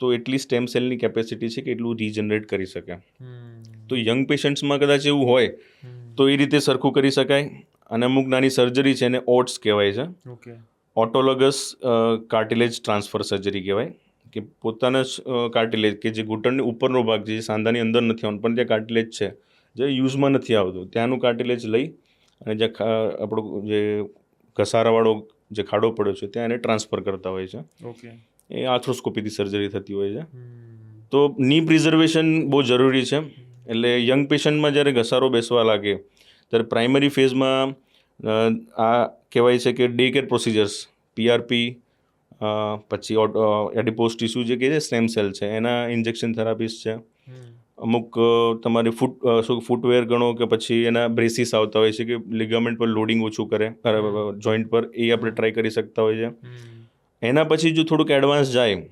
તો એટલી સ્ટેમ સેલની કેપેસિટી છે કે એટલું રીજનરેટ કરી શકે. તો યંગ પેશન્ટ્સમાં કદાચ એવું હોય તો એ રીતે સરખું કરી શકાય. અને અમુક નાની સર્જરી છે, એને ઓટ્સ કહેવાય છે, ઓટોલોગસ કાર્ટિલેજ ટ્રાન્સફર સર્જરી કહેવાય. કે પોતાના જ કાર્ટિલેજ, કે જે ઘૂંટણની ઉપરનો ભાગ જે સાંધાની અંદર નથી આવવાનું, પણ ત્યાં કાર્ટિલેજ છે, જે યુઝમાં નથી આવતું, ત્યાંનું કાર્ટિલેજ લઈ અને જ્યાં આપણું જે ઘસારાવાળો જે ખાડો પડ્યો છે ત્યાં એને ટ્રાન્સફર કરતા હોય છે. એ આર્થ્રોસ્કોપીથી સર્જરી થતી હોય છે. તો ની પ્રિઝર્વેશન બહુ જરૂરી છે. એટલે યંગ પેશન્ટમાં જ્યારે ઘસારો બેસવા લાગે, ત્યારે પ્રાઇમરી ફેઝમાં આ કહેવાય છે કે ડે કેર પ્રોસિજર્સ, PRP, પછી એડિપોસ ટિશ્યુ જે કહે છે, સ્ટેમ સેલ છે, એના ઇન્જેક્શન થેરાપીસ છે. અમુક તમારી ફૂટવેર ગણો કે પછી એના બ્રેસીસ આવતા હોય છે, કે લિગામેન્ટ પર લોડિંગ ઓછું કરે જોઈન્ટ પર, એ આપણે ટ્રાય કરી શકતા હોય છે. એના પછી જો થોડુંક એડવાન્સ જાય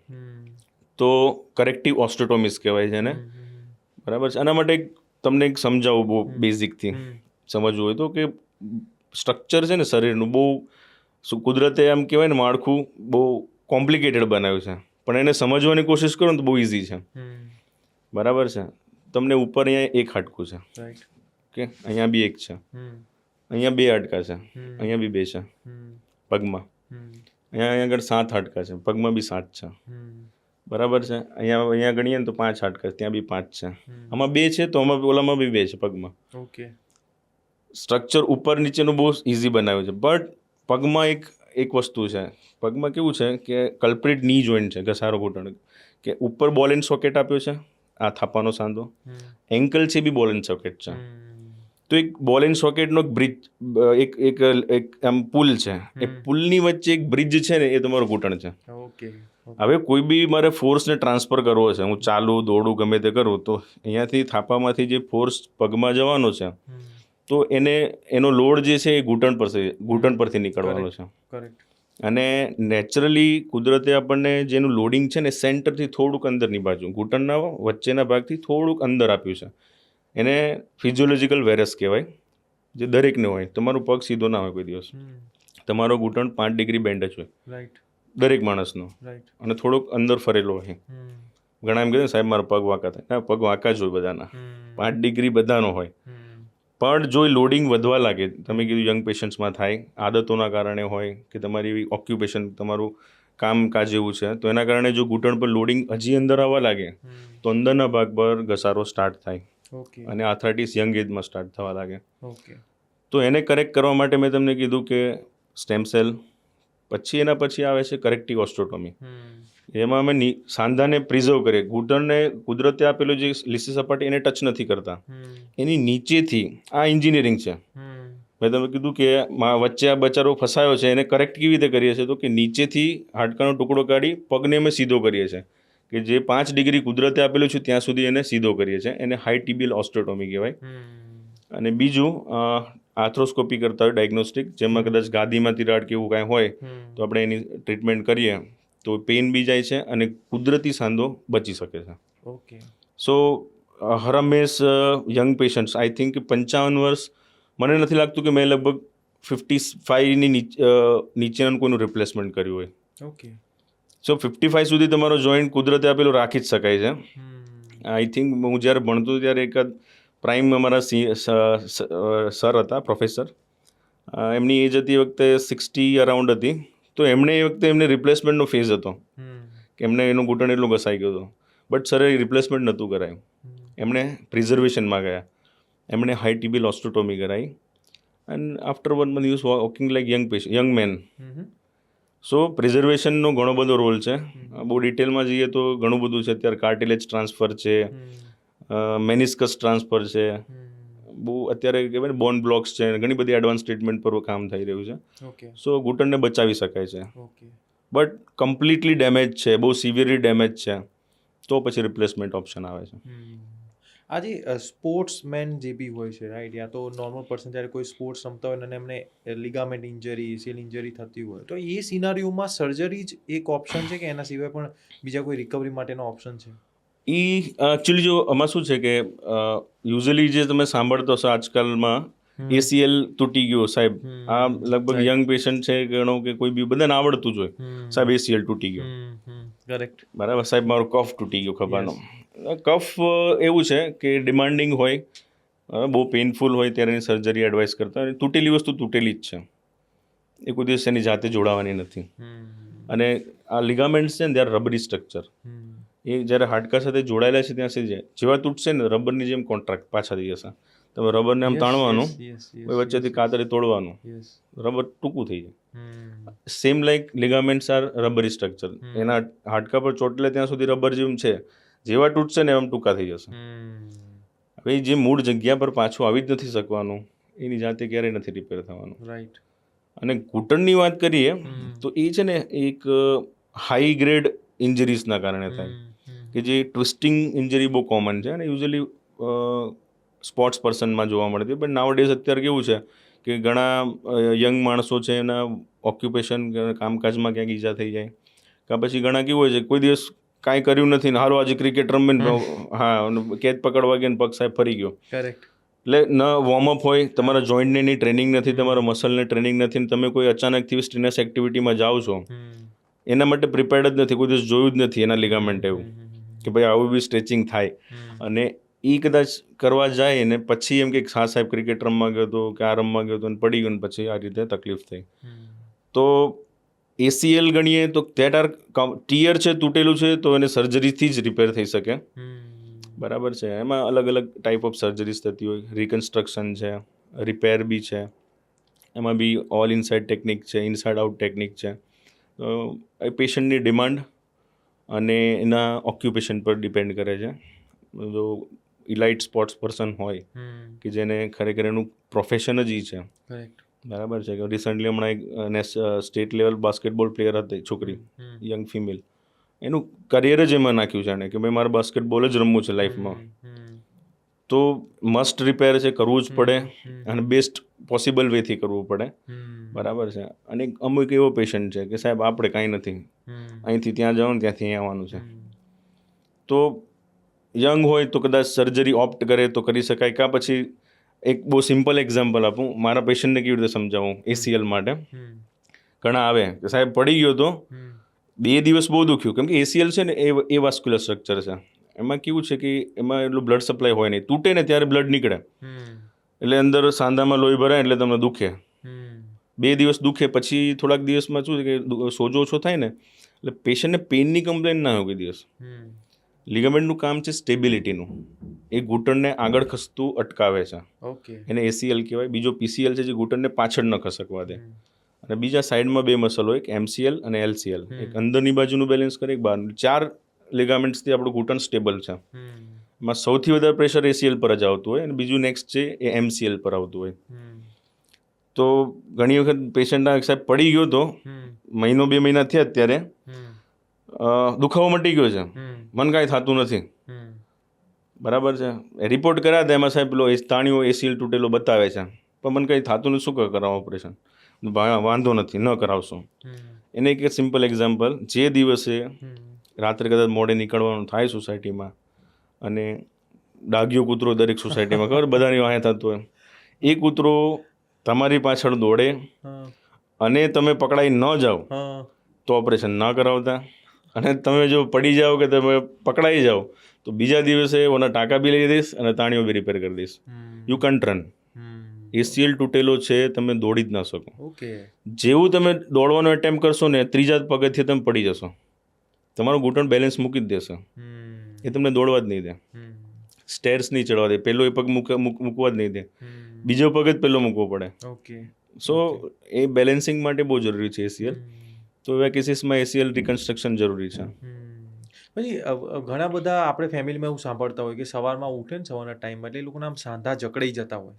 તો કરેક્ટિવ ઓસ્ટોટોમિસ કહેવાય છે એને, બરાબર છે. આના માટે તમને એક સમજાવું બહુ બેઝિકથી સમજવું હોય તો, કે સ્ટ્રક્ચર છે ને શરીરનું, બહુ કુદરતે આમ કહેવાય ને માળખું બહુ કોમ્પ્લિકેટેડ બનાવ્યું છે, પણ એને સમજવાની કોશિશ કરો ને તો બહુ ઇઝી છે, બરાબર છે. તમને ઉપર અહીંયા એક હાડકું છે, ઓકે, અહીંયા બી એક છે, અહીંયા 2 હાડકા છે, અહીંયા બી 2 છે પગમાં, અહીંયા આગળ 7 હાડકા છે, પગમાં બી 7 છે, બરાબર છે. અહીંયા ગણીએ ને તો 5 હાડકા, ત્યાં બી 5 છે, આમાં 2 છે, તો આમાં ઓલામાં બી 2 છે પગમાં. સ્ટ્રક્ચર ઉપર નીચેનું બહુ ઇઝી બનાવ્યું છે. બટ પગમાં એક વસ્તુ છે, પગમાં કેવું છે કે કલ્પ્રિટ ની જોઈન્ટ છે, ઘસારો ઘૂંટણ, કે ઉપર બોલ એન્ડ સોકેટ આપ્યો છે, આ થાપાનો સાંધો, એન્કલ છે બી બોલ એન્ડ સોકેટ છે. તો એક બોલ એન્ડ સોકેટનો એક બ્રિજ, એક એક એક આમ પુલ છે, એ પુલની વચ્ચે એક બ્રિજ છે ને, એ તમારો ઘૂંટણ છે. ઓકે. હવે કોઈ બી મારે ફોર્સને ટ્રાન્સફર કરવો છે, હું ચાલું દોડું ગમે તે કરું, તો અહીંયાથી થાપામાંથી જે ફોર્સ પગમાં જવાનો છે, તો એનો લોડ જે છે એ ઘૂંટણ પરથી નીકળવાનો છે. કરેક્ટ. અને નેચરલી કુદરતે આપણને જેનું લોડિંગ છે ને, સેન્ટરથી થોડુંક અંદરની બાજુ, ઘૂંટણના વચ્ચેના ભાગથી થોડુંક અંદર આપ્યું છે. એને ફિઝિયોલોજીકલ વેરસ કહેવાય, જે દરેકને હોય. તમારો પગ સીધો ના હોય કોઈ દિવસ, તમારો ઘૂંટણ 5 ડિગ્રી બેન્ડ જ હોય, રાઈટ. દરેક માણસનો, રાઈટ. અને થોડોક અંદર ફરેલો હોય. ઘણા એમ કહે સાહેબ મારા પગ વાંકા થાય, ના, પગ વાંકા જ હોય બધાના, 5 ડિગ્રી બધાનો હોય. પણ જો લોડિંગ વધવા લાગે, તમે કીધું યંગ પેશન્ટ્સમાં થાય, આદતોના કારણે હોય કે તમારી ઓક્યુપેશન, તમારું કામકાજ એવું છે, તો એના કારણે જો ઘૂંટણ પર લોડિંગ હજી અંદર આવવા લાગે, તો અંદરના ભાગ પર ઘસારો સ્ટાર્ટ થાય, અને આર્થરાઇટિસ યંગ એજમાં સ્ટાર્ટ થવા લાગે. તો એને કરેક્ટ કરવા માટે મેં તમને કીધું કે સ્ટેમ સેલ, પછી એના પછી આવે છે કરેક્ટિવ ઓસ્ટોટોમી. એમાં અમે સાંધાને પ્રિઝર્વ કરીએ, ઘૂંટણને કુદરતે આપેલું જે લીસી સપાટી એને ટચ નથી કરતા, એની નીચેથી, આ એન્જિનિયરિંગ છે. મેં તમે કીધું કે વચ્ચે આ બચારો ફસાયો છે, એને કરેક્ટ કેવી રીતે કરીએ છીએ, તો કે નીચેથી હાડકાનો ટુકડો કાઢી પગને અમે સીધો કરીએ છીએ, કે જે 5 ડિગ્રી કુદરતે આપેલું છે ત્યાં સુધી એને સીધો કરીએ છીએ. એને હાઈ ટીબિયલ ઓસ્ટોટોમી કહેવાય. અને બીજું આર્થ્રોસ્કોપી કરતા હોય, ડાયગ્નોસ્ટિક, જેમાં કદાચ ગાદીમાં તિરાડ કે એવું કાંઈ હોય, તો આપણે એની ટ્રીટમેન્ટ કરીએ, તો પેઇન બી જાય છે અને કુદરતી સાંધો બચી શકે છે. Okay. So Harmesh young patients, I think 55 વર્ષ, મને નથી લાગતું કે મેં લગભગ 55ની નીચેનું કોઈનું રિપ્લેસમેન્ટ કર્યું હોય. ઓકે. સો 55 સુધી તમારો જોઈન્ટ કુદરતે આપેલું રાખી જ શકાય છે. આઈ થિંક હું જ્યારે ભણતો ત્યારે એકાદ પ્રાઇમ અમારા સર હતા, પ્રોફેસર, એમની એજ હતી એ વખતે 60 અરાઉન્ડ હતી, તો એમને એ વખતે એમને રિપ્લેસમેન્ટનો ફેઝ હતો, કે એમને એનું ઘૂંટણ એટલું ઘસાઈ ગયું હતું, બટ સરે રિપ્લેસમેન્ટ નહોતું કરાયું. એમણે પ્રિઝર્વેશનમાં ગયા, એમણે હાઈ ટીબિયલ ઓસ્ટોટોમી કરાવી, and after 1 month you walking like young man. So પ્રિઝર્વેશનનો ઘણો બધો રોલ છે. બહુ ડિટેલમાં જઈએ તો ઘણું બધું છે. અત્યારે કાર્ટિલેજ ટ્રાન્સફર છે, મેનિસ્કસ ટ્રાન્સફર છે, બહુ અત્યારે કહેવાય ને બોન બ્લોક્સ છે, ઘણી બધી એડવાન્સ ટ્રીટમેન્ટ પર કામ થઈ રહ્યું છે. સો ઘૂંટણને બચાવી શકાય છે, બટ કમ્પ્લીટલી ડેમેજ છે, બહુ સિવિયરલી ડેમેજ છે, તો પછી રિપ્લેસમેન્ટ ઓપ્શન આવે છે. આજે સ્પોર્ટ્સમેન જે બી હોય છે, રાઈટ, યા તો નોર્મલ પર્સન જ્યારે કોઈ સ્પોર્ટ્સ રમતા હોય અને એમને લિગામેન્ટ ઇન્જરી, એસીએલ ઇન્જરી થતી હોય, તો એ સિનારીઓમાં સર્જરી જ એક ઓપ્શન છે કે એના સિવાય પણ બીજા કોઈ રિકવરી માટેનો ઓપ્શન છે? એકચ્યુઅલી જો આમાં શું છે કે યુઝ્યુઅલી જે તમે સાંભળતો હશો આજકાલમાં, એસીએલ તૂટી ગયો સાહેબ, આ લગભગ યંગ પેશન્ટ છે, ગણો કે કોઈ બી, બધાને આવડતું જ હોય, સાહેબ એસીએલ તૂટી ગયો, કરેક્ટ, બરાબર, સાહેબ મારો કફ તૂટી ગયો ખભાનો. કફ એવું છે કે ડિમાન્ડિંગ હોય, બહુ પેઇનફુલ હોય ત્યારે એની સર્જરી એડવાઇસ કરતા હોય. તૂટેલી વસ્તુ તૂટેલી જ છે, એ કોઈ દિવસ એની જાતે જોડાવાની નથી. અને આ લિગામેન્ટ્સ છે ને, ત્યારે રબરી સ્ટ્રક્ચર, એ જ્યારે હાડકા સાથે જોડાયેલા છે ત્યાં સુધી જેવા તૂટશે ને, રબરની જેમ કોન્ટ્રાક્ટ પાછા થઈ જશે. તમે રબરને આમ તાણવાનું, વચ્ચેથી કાતરે તોડવાનું, રબર ટૂંકું થઈ જાય. Same like ligaments are rubbery structure. એના હાડકા પર ચોટલે ત્યાં સુધી રબર જેમ છે, જેવા તૂટશે ને એમ ટૂંકા થઈ જશે. હવે જે મૂળ જગ્યા પર પાછું આવી જ નથી શકવાનું, એની જાતે ક્યારેય નથી રિપેર થવાનું. રાઈટ. અને ઘૂંટણની વાત કરીએ તો એ છે ને એક હાઈ ગ્રેડ ઇન્જરીઝના કારણે થાય, કે જે ટ્વિસ્ટિંગ ઇન્જરી બહુ કોમન છે અને યુઝ્યુઅલી સ્પોર્ટ્સ પર્સનમાં જોવા મળતી. બટ નાવ ડેઝ અત્યારે કેવું છે કે ઘણા યંગ માણસો છે, એના ઓક્યુપેશન કામકાજમાં ક્યાંક ઈજા થઈ જાય, કાં પછી ઘણા કેવું હોય છે કોઈ દિવસ કાંઈ કર્યું નથી ને હારો આજે ક્રિકેટ રમીને કેચ પકડવા ગયા ને પગ સાહેબ ફરી ગયો. કરેક્ટ. એટલે ન વોર્મઅપ હોય, તમારા જોઈન્ટને એની ટ્રેનિંગ નથી, તમારા મસલને ટ્રેનિંગ નથી, ને તમે કોઈ અચાનકથી સ્ટ્રેનસ એક્ટિવિટીમાં જાઓ છો, એના માટે પ્રિપેર્ડ જ નથી, કોઈ દિવસ જોયું જ નથી એના લિગામેન્ટ એવું કે ભાઈ આવું બી સ્ટ્રેચિંગ થાય. અને એ કદાચ કરવા જાય ને પછી એમ કે હા સાહેબ ક્રિકેટ રમવા ગયો હતો કે આ રમવા ગયો હતો ને પડી ગયો ને પછી આ રીતે તકલીફ થઈ. તો એસીએલ ગણીએ તો દેટ આર ટીયર છે, તૂટેલું છે, તો એને સર્જરીથી જ રિપેર થઈ શકે, બરાબર છે. એમાં અલગ અલગ ટાઈપ ઓફ સર્જરીઝ થતી હોય, રિકન્સ્ટ્રક્શન છે, રિપેર બી છે, એમાં બી ઓલ ઇનસાઇડ ટેકનિક છે, ઇનસાઇડ આઉટ ટેકનિક છે. એ પેશન્ટની ડિમાન્ડ અને એના ઓક્યુપેશન પર ડિપેન્ડ કરે છે. જો ઇલાઇટ સ્પોર્ટ્સ પર્સન હોય કે જેને ખરેખર એનું પ્રોફેશન જ છે, બરાબર છે, કે રિસન્ટલી હમણાં એક સ્ટેટ લેવલ બાસ્કેટબોલ પ્લેયર હતી છોકરી, યંગ ફિમેલ, એનું કરિયર જ એમાં નાખ્યું છે એને કે ભાઈ મારે બાસ્કેટબોલ જ રમવું છે લાઈફમાં, તો મસ્ટ રિપેર છે, કરવું જ પડે અને બેસ્ટ પોસિબલ વેથી કરવું પડે, બરાબર છે. અને અમુક એવો પેશન્ટ છે કે સાહેબ આપણે કાંઈ નથી, અહીંથી ત્યાં જવાનું, ત્યાંથી અહીં આવવાનું છે, તો યંગ હોય તો કદાચ સર્જરી ઓપ્ટ કરે તો કરી શકાય. કાં પછી એક બહુ સિમ્પલ એક્ઝામ્પલ આપું, મારા પેશન્ટને કેવી રીતે સમજાવું ACL માટે. ઘણા આવે કે સાહેબ પડી ગયો તો 2 દિવસ બહુ દુખ્યું, કેમ કે ACL છે ને એ વાસ્ક્યુલર સ્ટ્રક્ચર છે, એમાં કેવું છે કે એમાં એટલું બ્લડ સપ્લાય હોય નહીં, તૂટે ને ત્યારે બ્લડ નીકળે, એટલે અંદર સાંધામાં લોહી ભરાય એટલે તમને દુખે. 2 દિવસ દુખે, પછી થોડાક દિવસમાં શું છે કે સોજો ઓછો થાય ને એટલે પેશન્ટને પેઇનની કમ્પ્લેન ના હોય કોઈ દિવસ. લિગામેન્ટનું કામ છે સ્ટેબિલિટીનું, એ ઘૂંટણને આગળ ખસતું અટકાવે છે, એને ACL કહેવાય. બીજો PCL છે જે ઘૂંટણને પાછળ ન ખસકવા દે, અને બીજા સાઈડમાં 2 મસલ હોય, એક MCL અને LCL, એક અંદરની બાજુનું બેલેન્સ કરે, એક બહારનું. 4 લિગામેન્ટ્સથી આપણું ઘૂંટણ સ્ટેબલ છે. એમાં સૌથી વધારે પ્રેશર ACL પર જ આવતું હોય અને બીજું નેક્સ્ટ છે એ MCL પર આવતું હોય. તો ઘણી વખત પેશન્ટના સાહેબ પડી ગયો તો 1-2 મહિના થયા અત્યારે, દુખાવો મટી ગયો છે, મને કાંઈ થતું નથી, બરાબર છે, રિપોર્ટ કર્યા હતા એમાં સાહેબ પેલો તાણીઓ ACL તૂટેલો બતાવે છે, પણ મને કંઈ થતું નથી, શું કરાવો ઓપરેશન? વાંધો નથી, ન કરાવશો. એને એક સિમ્પલ એક્ઝામ્પલ, જે દિવસે રાત્રે કદાચ મોડે નીકળવાનું થાય સોસાયટીમાં, અને ડાઘ્યો કૂતરો દરેક સોસાયટીમાં ખબર બધાની વાંહે થતું હોય, એ કૂતરો તમારી પાછળ દોડે અને તમે પકડાઈ ન જાઓ તો ઓપરેશન ના કરાવતા, અને તમે જો પડી જાઓ કે તમે પકડાઈ જાઓ તો બીજા દિવસે ઓના ટાંકા બી લઈ દઈશ અને તાણીઓ બી રિપેર કરી દઈશ. You can't run. ACL તૂટેલો છે, તમે દોડી જ ના શકો. જેવું તમે દોડવાનો એટેમ્પ કરશો ને, 3જા પગથિયે તમે પડી જશો, તમારું ઘૂંટણ બેલેન્સ મૂકી જ દેશે, એ તમને દોડવા જ નહીં દે, સ્ટેર્સ નહીં ચડવા દે, પહેલો એ પગ મૂકવા જ નહીં દે, બીજો પગ જ પહેલો મૂકવો પડે. સો એ બેલેન્સિંગ માટે બહુ જરૂરી છે ACL. તો એવા કેસીસમાં ACL રિકન્સ્ટ્રક્શન જરૂરી છે. પછી ઘણા બધા આપણે ફેમિલીમાં એવું સાંભળતા હોય કે સવારમાં ઉઠે ને સવારના ટાઈમમાં એટલે એ લોકોના આમ સાંધા જકડાઈ જતા હોય,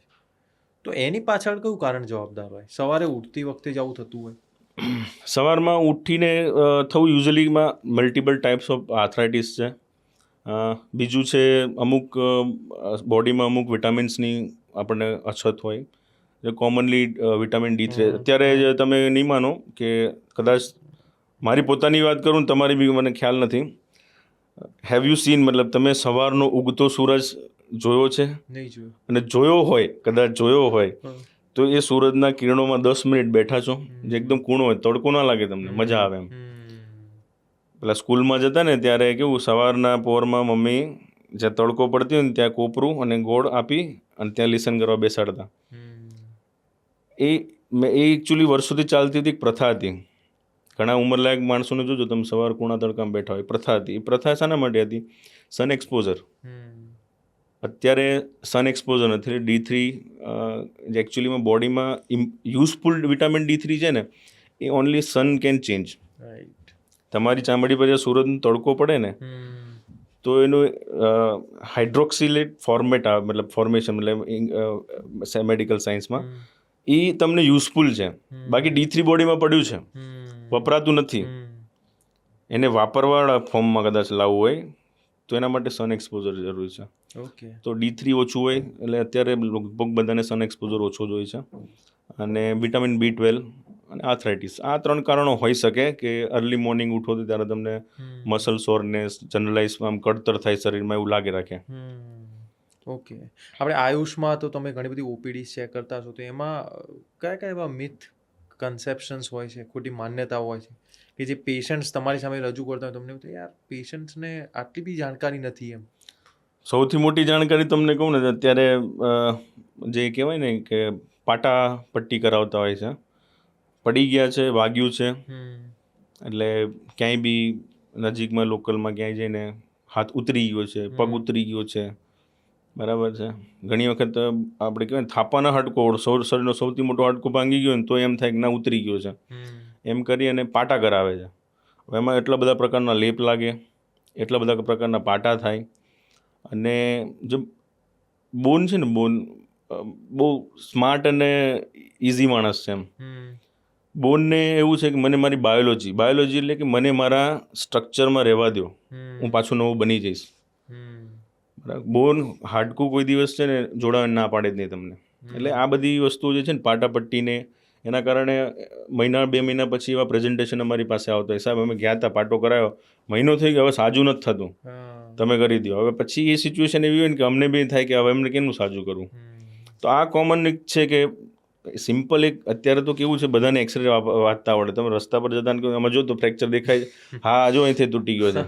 તો એની પાછળ કયું કારણ જવાબદાર હોય? સવારે ઉઠતી વખતે જ આવું થતું હોય? સવારમાં ઉઠીને થવું યુઝ્યુઅલીમાં મલ્ટિપલ ટાઈપ્સ ઓફ આર્થરાઇટિસ છે. બીજું છે અમુક બોડીમાં અમુક વિટામિન્સની આપણને અછત હોય, જે કોમનલી વિટામિન D3. અત્યારે તમે નહીં માનો કે કદાચ મારી પોતાની વાત કરું ને તમારી બી મને ખ્યાલ નથી, હેવ યુ સીન, મતલબ તમે સવારનો ઉગતો સૂરજ જોયો છે? અને જોયો હોય, કદાચ જોયો હોય તો એ સૂરજના કિરણોમાં 10 મિનિટ બેઠા છો, જે એકદમ કૂણો હોય, તડકો ના લાગે તમને, મજા આવે એમ. પેલા સ્કૂલમાં જતા ને ત્યારે કેવું, સવારના પોરમાં મમ્મી જ્યાં તડકો પડતી હોય ને ત્યાં કોપરું અને ગોળ આપી અને ત્યાં લિસન કરવા બેસાડતા. એ એકચ્યુઅલી વર્ષોથી ચાલતી હતી એક પ્રથા હતી. ઘણા ઉંમરલાયક માણસોને જોજો તમે સવાર કૂણા તડકામાં બેઠા હોય, પ્રથા હતી. એ પ્રથા શાના માટે હતી? સન એક્સપોઝર. અત્યારે સન એક્સપોઝર નથી, D3 જે એકચ્યુઅલીમાં બોડીમાં યુઝફુલ વિટામિન D3 છે ને, એ ઓનલી સન કેન ચેન્જ. તમારી ચામડી પર જે સૂરજનો તડકો પડે ને તો એનું હાઇડ્રોક્સિલેટ ફોર્મેટ આવે, મતલબ ફોર્મેશન, મતલબ મેડિકલ સાયન્સમાં એ તમને યુઝફુલ છે. બાકી D3 બોડીમાં પડ્યું છે, વપરાતું નથી. એને વાપરવાવાળા ફોર્મમાં કદાચ લાવવું હોય તો એના માટે સન એક્સપોઝર જરૂરી છે. તો D3 ઓછું હોય એટલે અત્યારે લગભગ બધાને સન એક્સપોઝર ઓછો જ હોય છે. અને વિટામિન B12 અને આર્થરાઇટિસ, આ 3 કારણો હોઈ શકે કે અર્લી મોર્નિંગ ઉઠો તો ત્યારે તમને મસલ સોરનેસ, જનરલાઇઝ આમ કડતર થાય શરીરમાં, એવું લાગે રાખે. ઓકે, આપણે આયુષમાં તો તમે ઘણી બધી OPD ચેક કરતા છો, તો એમાં કયા કયા એવા મિથ કન્સેપ્શન્સ હોય છે, ખોટી માન્યતાઓ હોય છે કે જે પેશન્ટ્સ તમારી સામે રજૂ કરતા હોય તમને એવું થાય યાર પેશન્ટ્સને આટલી બી જાણકારી નથી એમ? સૌથી મોટી જાણકારી તમને કહું ને, અત્યારે જે કહેવાય ને કે પાટા પટ્ટી કરાવતા હોય છે, પડી ગયા છે, વાગ્યું છે, એટલે ક્યાંય બી નજીકમાં લોકલમાં ક્યાંય જઈને હાથ ઉતરી ગયો છે, પગ ઉતરી ગયો છે, બરાબર છે. ઘણી વખત આપણે કહેવાય ને થાપાના હાડકો, શરીરનો સૌથી મોટો હાડકો ભાંગી ગયો ને તો એમ થાય કે ના ઉતરી ગયો છે, એમ કરી અને પાટા કરાવે છે. હવે એમાં એટલા બધા પ્રકારના લેપ લાગે, એટલા બધા પ્રકારના પાટા થાય, અને જો બોન છે ને બોન બહુ સ્માર્ટ અને ઇઝી માણસ છે એમ. બોનને એવું છે કે મને મારી બાયોલોજી એટલે કે મને મારા સ્ટ્રક્ચરમાં રહેવા દો, હું પાછું નવું બની જઈશ. બરાબર. બોન હાડકું કોઈ દિવસ છે ને જોડાવા ના પાડે જ નહીં તમને. એટલે આ બધી વસ્તુઓ જે છે ને પાટાપટ્ટીને એના કારણે 2 મહિના પછી એવા પ્રેઝન્ટેશન અમારી પાસે આવતા હોય, સાહેબ અમે ગયા હતા, પાટો કરાયો, મહિનો થઈ ગયો, હવે સાજું નથી થતું, તમે કરી દો. હવે પછી એ સિચ્યુએશન એવી હોય ને કે અમને બી થાય કે હવે એમને કેમનું સાજું કરવું. તો આ કોમન એક છે કે સિમ્પલ એક અત્યારે તો કેવું છે, બધાને એક્સરે વાંચતા આવડે. તમે રસ્તા પર જતા ને આમાં જો તો ફ્રેક્ચર દેખાય, હા જો અહીંથી તૂટી ગયો છે.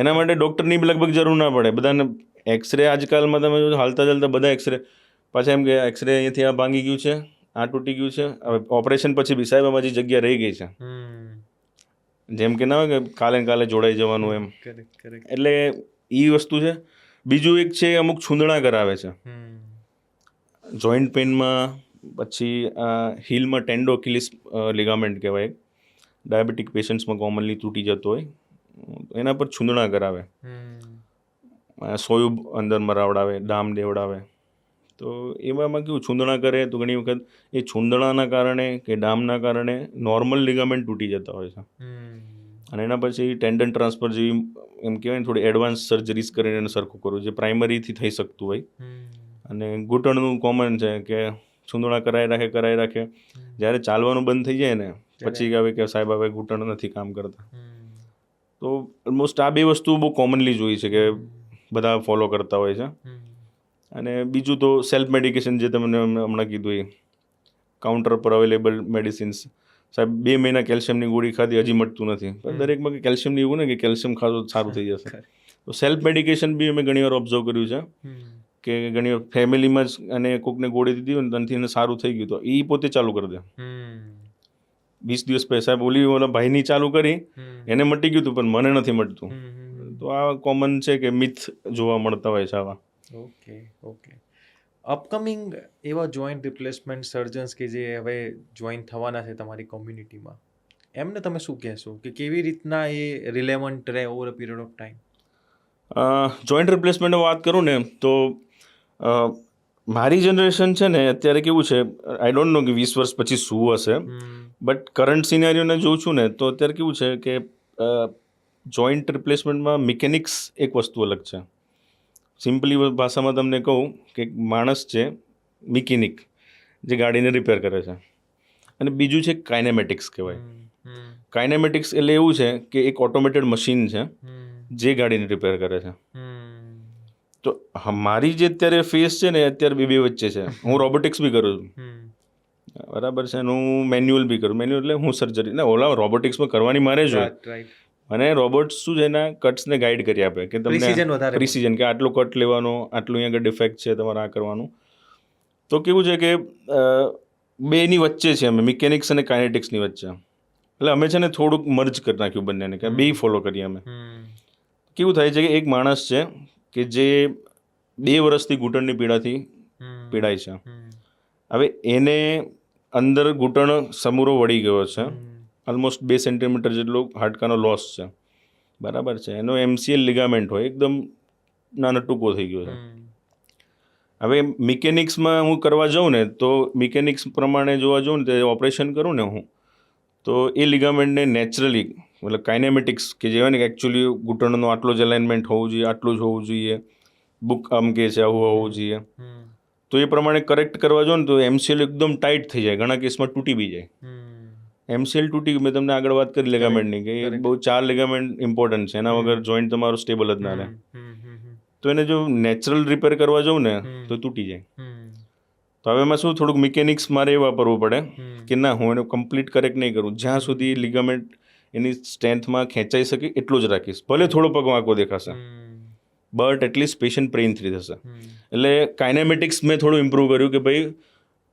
એના માટે ડૉક્ટરની લગભગ જરૂર ના પડે. બધાને એક્સરે આજકાલમાં તમે જો હાલતા ચાલતા બધા એક્સરે પાછા એમ કે એક્સરે અહીંયાથી આ ભાંગી ગયું છે, આ તૂટી ગયું છે, હવે ઓપરેશન પછી બી સાહેબ આમાં જે જગ્યા રહી ગઈ છે, જેમ કે ના હોય કે કાલે જોડાઈ જવાનું એમ. એટલે એ વસ્તુ છે. બીજું એક છે, અમુક છૂંદણા કરાવે છે જોઈન્ટ પેઇનમાં. પછી હીલમાં ટેન્ડોકિલિસ લિગામેન્ટ કહેવાય, ડાયાબિટીક પેશન્ટ્સમાં કોમનલી તૂટી જતો હોય, એના પર છૂંદણા કરાવે, સોયું અંદર મરાવડાવે, ડામ દેવડાવે. તો એવામાં કેવું છૂંદણા કરે તો ઘણી વખત એ છૂંદણાના કારણે કે ડામના કારણે નોર્મલ લિગામેન્ટ તૂટી જતા હોય છે. અને એના પછી ટેન્ડન ટ્રાન્સફર જેવી એમ કહેવાય ને થોડી એડવાન્સ સર્જરીસ કરીને એને સરખું કરવું, જે પ્રાઇમરીથી થઈ શકતું હોય. અને ઘૂંટણનું કોમન છે કે છૂંદણા કરાઈ રાખે, જ્યારે ચાલવાનું બંધ થઈ જાય ને પછી આવે કે સાહેબ હવે ઘૂંટણ નથી કામ કરતા. તો ઓલમોસ્ટ આ 2 વસ્તુ બહુ કોમનલી જોઈ છે કે બધા ફોલો કરતા હોય છે. અને બીજું તો સેલ્ફ મેડિકેશન, જે તમને હમણાં કીધું, એ કાઉન્ટર પર અવેલેબલ મેડિસિન્સ. સાહેબ 2 મહિના કેલ્શિયમની ગોળી ખાધી, હજી મટતું નથી. પણ દરેકમાં કેલ્શિયમની એવું ને કે કેલ્શિયમ ખાશો તો સારું થઈ જશે. તો સેલ્ફ મેડિકેશન બી અમે ઘણી વાર ઓબ્ઝર્વ કર્યું છે કે ઘણી વાર ફેમિલીમાં જ અને કોકને ગોળી દીધી હોય ને ત્યાંથી એને સારું થઈ ગયું તો એ પોતે ચાલુ કરી દે. 20 દિવસ પહેલાં સાહેબ ઓલા ભાઈની ચાલુ કરી, એને મટી ગયું હતું પણ મને નથી મટતું. તો આ કોમન છે કે મિથ જોવા મળતા હોય છે આવા. ઓકે. અપકમિંગ એવા જોઈન્ટ રિપ્લેસમેન્ટ સર્જન્સ કે જે હવે જોઈન થવાના છે તમારી કોમ્યુનિટીમાં, એમને તમે શું કહેશો કે કેવી રીતના એ રિલેવન્ટ રહે over a period of time? Joint રિપ્લેસમેન્ટની વાત કરું ને તો મારી જનરેશન છે ને અત્યારે કેવું છે, આઈ ડોન્ટ નો કે 20 વર્ષ પછી શું હશે, બટ કરંટ સિનેરિયોને જોઉં છું ને તો અત્યારે કેવું છે કે જોઈન્ટ રિપ્લેસમેન્ટમાં મિકેનિક્સ એક વસ્તુ અલગ છે. સિમ્પલી ભાષામાં તમને કહું કે એક માણસ છે મિકેનિક જે ગાડીને રિપેર કરે છે, અને બીજું છે કાઇનેમેટિક્સ કહેવાય. કાઇનેમેટિક્સ એટલે એવું છે કે એક ઓટોમેટેડ મશીન છે જે ગાડીને રિપેર કરે છે. તો મારી જે અત્યારે ફેસ છે ને અત્યારે બે વચ્ચે છે. હું રોબોટિક્સ બી કરું છું, બરાબર છે, અને હું મેન્યુઅલ બી કરું. મેન્યુઅલ એટલે હું સર્જરી ના ઓલા રોબોટિક્સમાં કરવાની મારે જ હોય, અને રોબોટ્સ શું છે એના કટ્સને ગાઈડ કરી આપે કે તમને પ્રિસિઝન કે આટલો કટ લેવાનો, આટલું અહીંયા આગળ ડિફેક્ટ છે, તમારે આ કરવાનું. તો કેવું છે કે બેની વચ્ચે છે અમે, મિકેનિક્સ અને કાઇનેટિક્સની વચ્ચે. એટલે અમે છે ને થોડુંક મર્જ કરી નાખ્યું બંનેને કે બે ફોલો કરીએ અમે. કેવું થાય છે કે એક માણસ છે કે જે 2 વર્ષથી ઘૂંટણની પીડાથી પીડાય છે. હવે એને અંદર ઘૂંટણ સમૂરો વળી ગયો છે, ઓલમોસ્ટ 2 સેન્ટીમીટર જેટલો હાડકાનો લોસ છે, બરાબર છે. એનો MCL લિગામેન્ટ હોય, એકદમ નાનો ટૂંકો થઈ ગયો છે. હવે મિકેનિક્સમાં હું કરવા જાઉં ને તો મિકેનિક્સ પ્રમાણે જોવા જાઉં ને તો ઓપરેશન કરું ને હું, તો એ લિગામેન્ટને નેચરલી મતલબ કાઇનેમેટિક્સ કે જે હોય ને કે એકચ્યુઅલી ઘૂંટણનો આટલો જ અલાઇનમેન્ટ હોવું જોઈએ, આટલું જ હોવું જોઈએ, બુક આમ કે છે આવું હોવું જોઈએ, તો એ પ્રમાણે કરેક્ટ કરવા જાઉં ને તો MCL એકદમ ટાઈટ થઈ જાય, ઘણા કેસમાં તૂટી બી જાય. MCL તૂટી, મેં તમને આગળ વાત કરી લિગામેન્ટની કે એ બહુ 4 લિગામેન્ટ ઇમ્પોર્ટન્ટ છે, એના વગર જોઈન્ટ તમારું સ્ટેબલ જ ના રહે. તો એને જો નેચરલ રિપેર કરવા જાઉં ને તો તૂટી જાય. તો હવે એમાં શું થોડુંક મિકેનિક્સ મારે એ વાપરવું પડે કે ના હું એને કમ્પ્લીટ કરેક્ટ નહીં કરું, જ્યાં સુધી લિગામેન્ટ એની સ્ટ્રેન્થમાં ખેંચાઈ શકે એટલું જ રાખીશ, ભલે થોડો પગ વાંકો દેખાશે, but at least patient pain free થશે. એટલે કાઇનેમેટિક્સ મેં થોડું ઇમ્પ્રૂવ કર્યું કે ભાઈ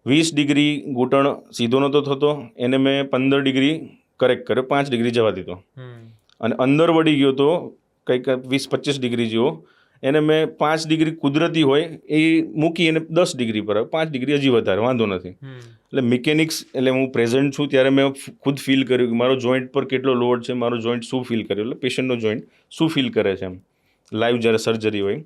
20 ડિગ્રી ઘૂંટણ સીધો નહોતો થતો, એને મેં 15 ડિગ્રી કરેક્ટ કર્યો, 5 ડિગ્રી જવા દીધો, અને અંદર વળી ગયો તો કંઈક 20-25 ડિગ્રી જેવો, એને મેં 5 ડિગ્રી કુદરતી હોય એ મૂકી અને 10 ડિગ્રી પર 5 ડિગ્રી હજી વધારે વાંધો નથી. એટલે મિકેનિક્સ એટલે હું પ્રેઝન્ટ છું ત્યારે મેં ખુદ ફીલ કર્યું કે મારો જોઈન્ટ પર કેટલો લોડ છે, મારો જોઈન્ટ શું ફીલ કર્યો, એટલે પેશન્ટનો જોઈન્ટ શું ફીલ કરે છે એમ. લાઈવ જ્યારે સર્જરી હોય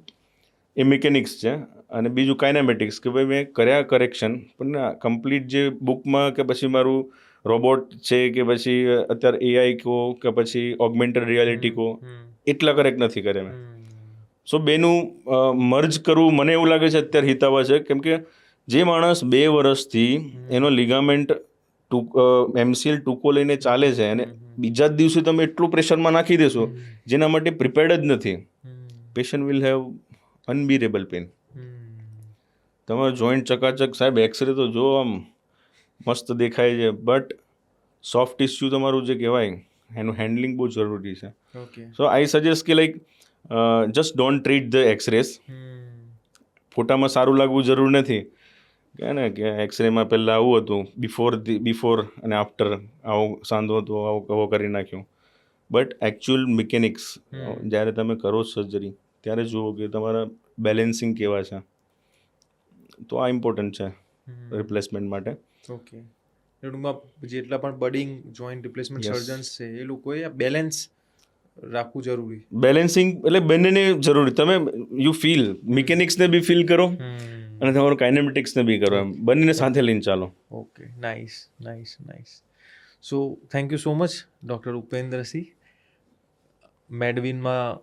એ મિકેનિક્સ છે, અને બીજું કાઇનેમેટિક્સ કે ભાઈ મેં કર્યા કરેક્શન, પણ કમ્પ્લીટ જે બુકમાં કે પછી મારું રોબોટ છે કે પછી અત્યારે એઆઈ કહો કે પછી ઓગમેન્ટેડ રિયાલિટી કહો, એટલા કરેક્ટ નથી કર્યા મેં. સો બેનું મર્જ કરવું મને એવું લાગે છે અત્યારે હિતાવહ છે, કેમ કે જે માણસ 2 વર્ષથી એનો લિગામેન્ટ MCL ટૂંકો લઈને ચાલે છે, અને બીજા જ દિવસે તમે એટલું પ્રેશરમાં નાખી દેશો જેના માટે પ્રિપેર્ડ જ નથી, પેશન્ટ વિલ હેવ અનબિરેબલ પેન. તમારો જોઈન્ટ ચકાચક સાહેબ, એક્સરે તો જો આમ મસ્ત દેખાય છે, બટ સોફ્ટ ટિશ્યુ તમારું જે કહેવાય એનું હેન્ડલિંગ બહુ જરૂરી છે. સો આઈ સજેસ્ટ કે like just don't treat the x-rays. ફોટામાં સારું લાગવું જરૂર નથી કે ને કે એક્સરેમાં પહેલાં આવું હતું, બિફોર અને આફ્ટર આવું સાંધો હતો, આવો કરી નાખ્યું. બટ એકચ્યુઅલ મિકેનિક્સ જ્યારે તમે કરો સર્જરી ત્યારે જુઓ કે તમારા બેલેન્સિંગ કેવા છે, તો આ ઇમ્પોર્ટન્ટ છે રિપ્લેસમેન્ટ માટે. ઓકે, ટૂંકમાં જેટલા પણ બડિંગ જોઈન્ટ રિપ્લેસમેન્ટ સર્જન્સ છે એ લોકોએ બેલેન્સ રાખવું જરૂરી. બેલેન્સિંગ એટલે બંનેને જરૂરી. તમે યુ ફીલ મિકેનિક્સને બી ફીલ કરો અને તમારું કાઇનેમેટિક્સને બી કરો, એમ બંનેને સાથે લઈને ચાલો. Okay, nice nice nice. So thank you so much doctor Upendrasinh, મેડવિનમાં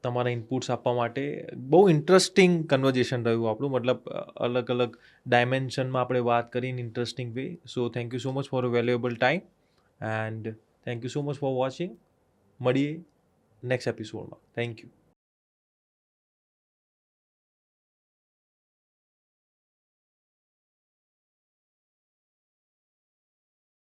તમારા ઇનપુટ્સ આપવા માટે. બહુ ઇન્ટરેસ્ટિંગ કન્વર્ઝેશન રહ્યું આપણું, મતલબ અલગ અલગ ડાયમેન્શનમાં આપણે વાત કરીને interesting way. So thank you so much for a valuable time, and thank you so much for watching. મળીએ નેક્સ્ટ એપિસોડમાં. Thank you.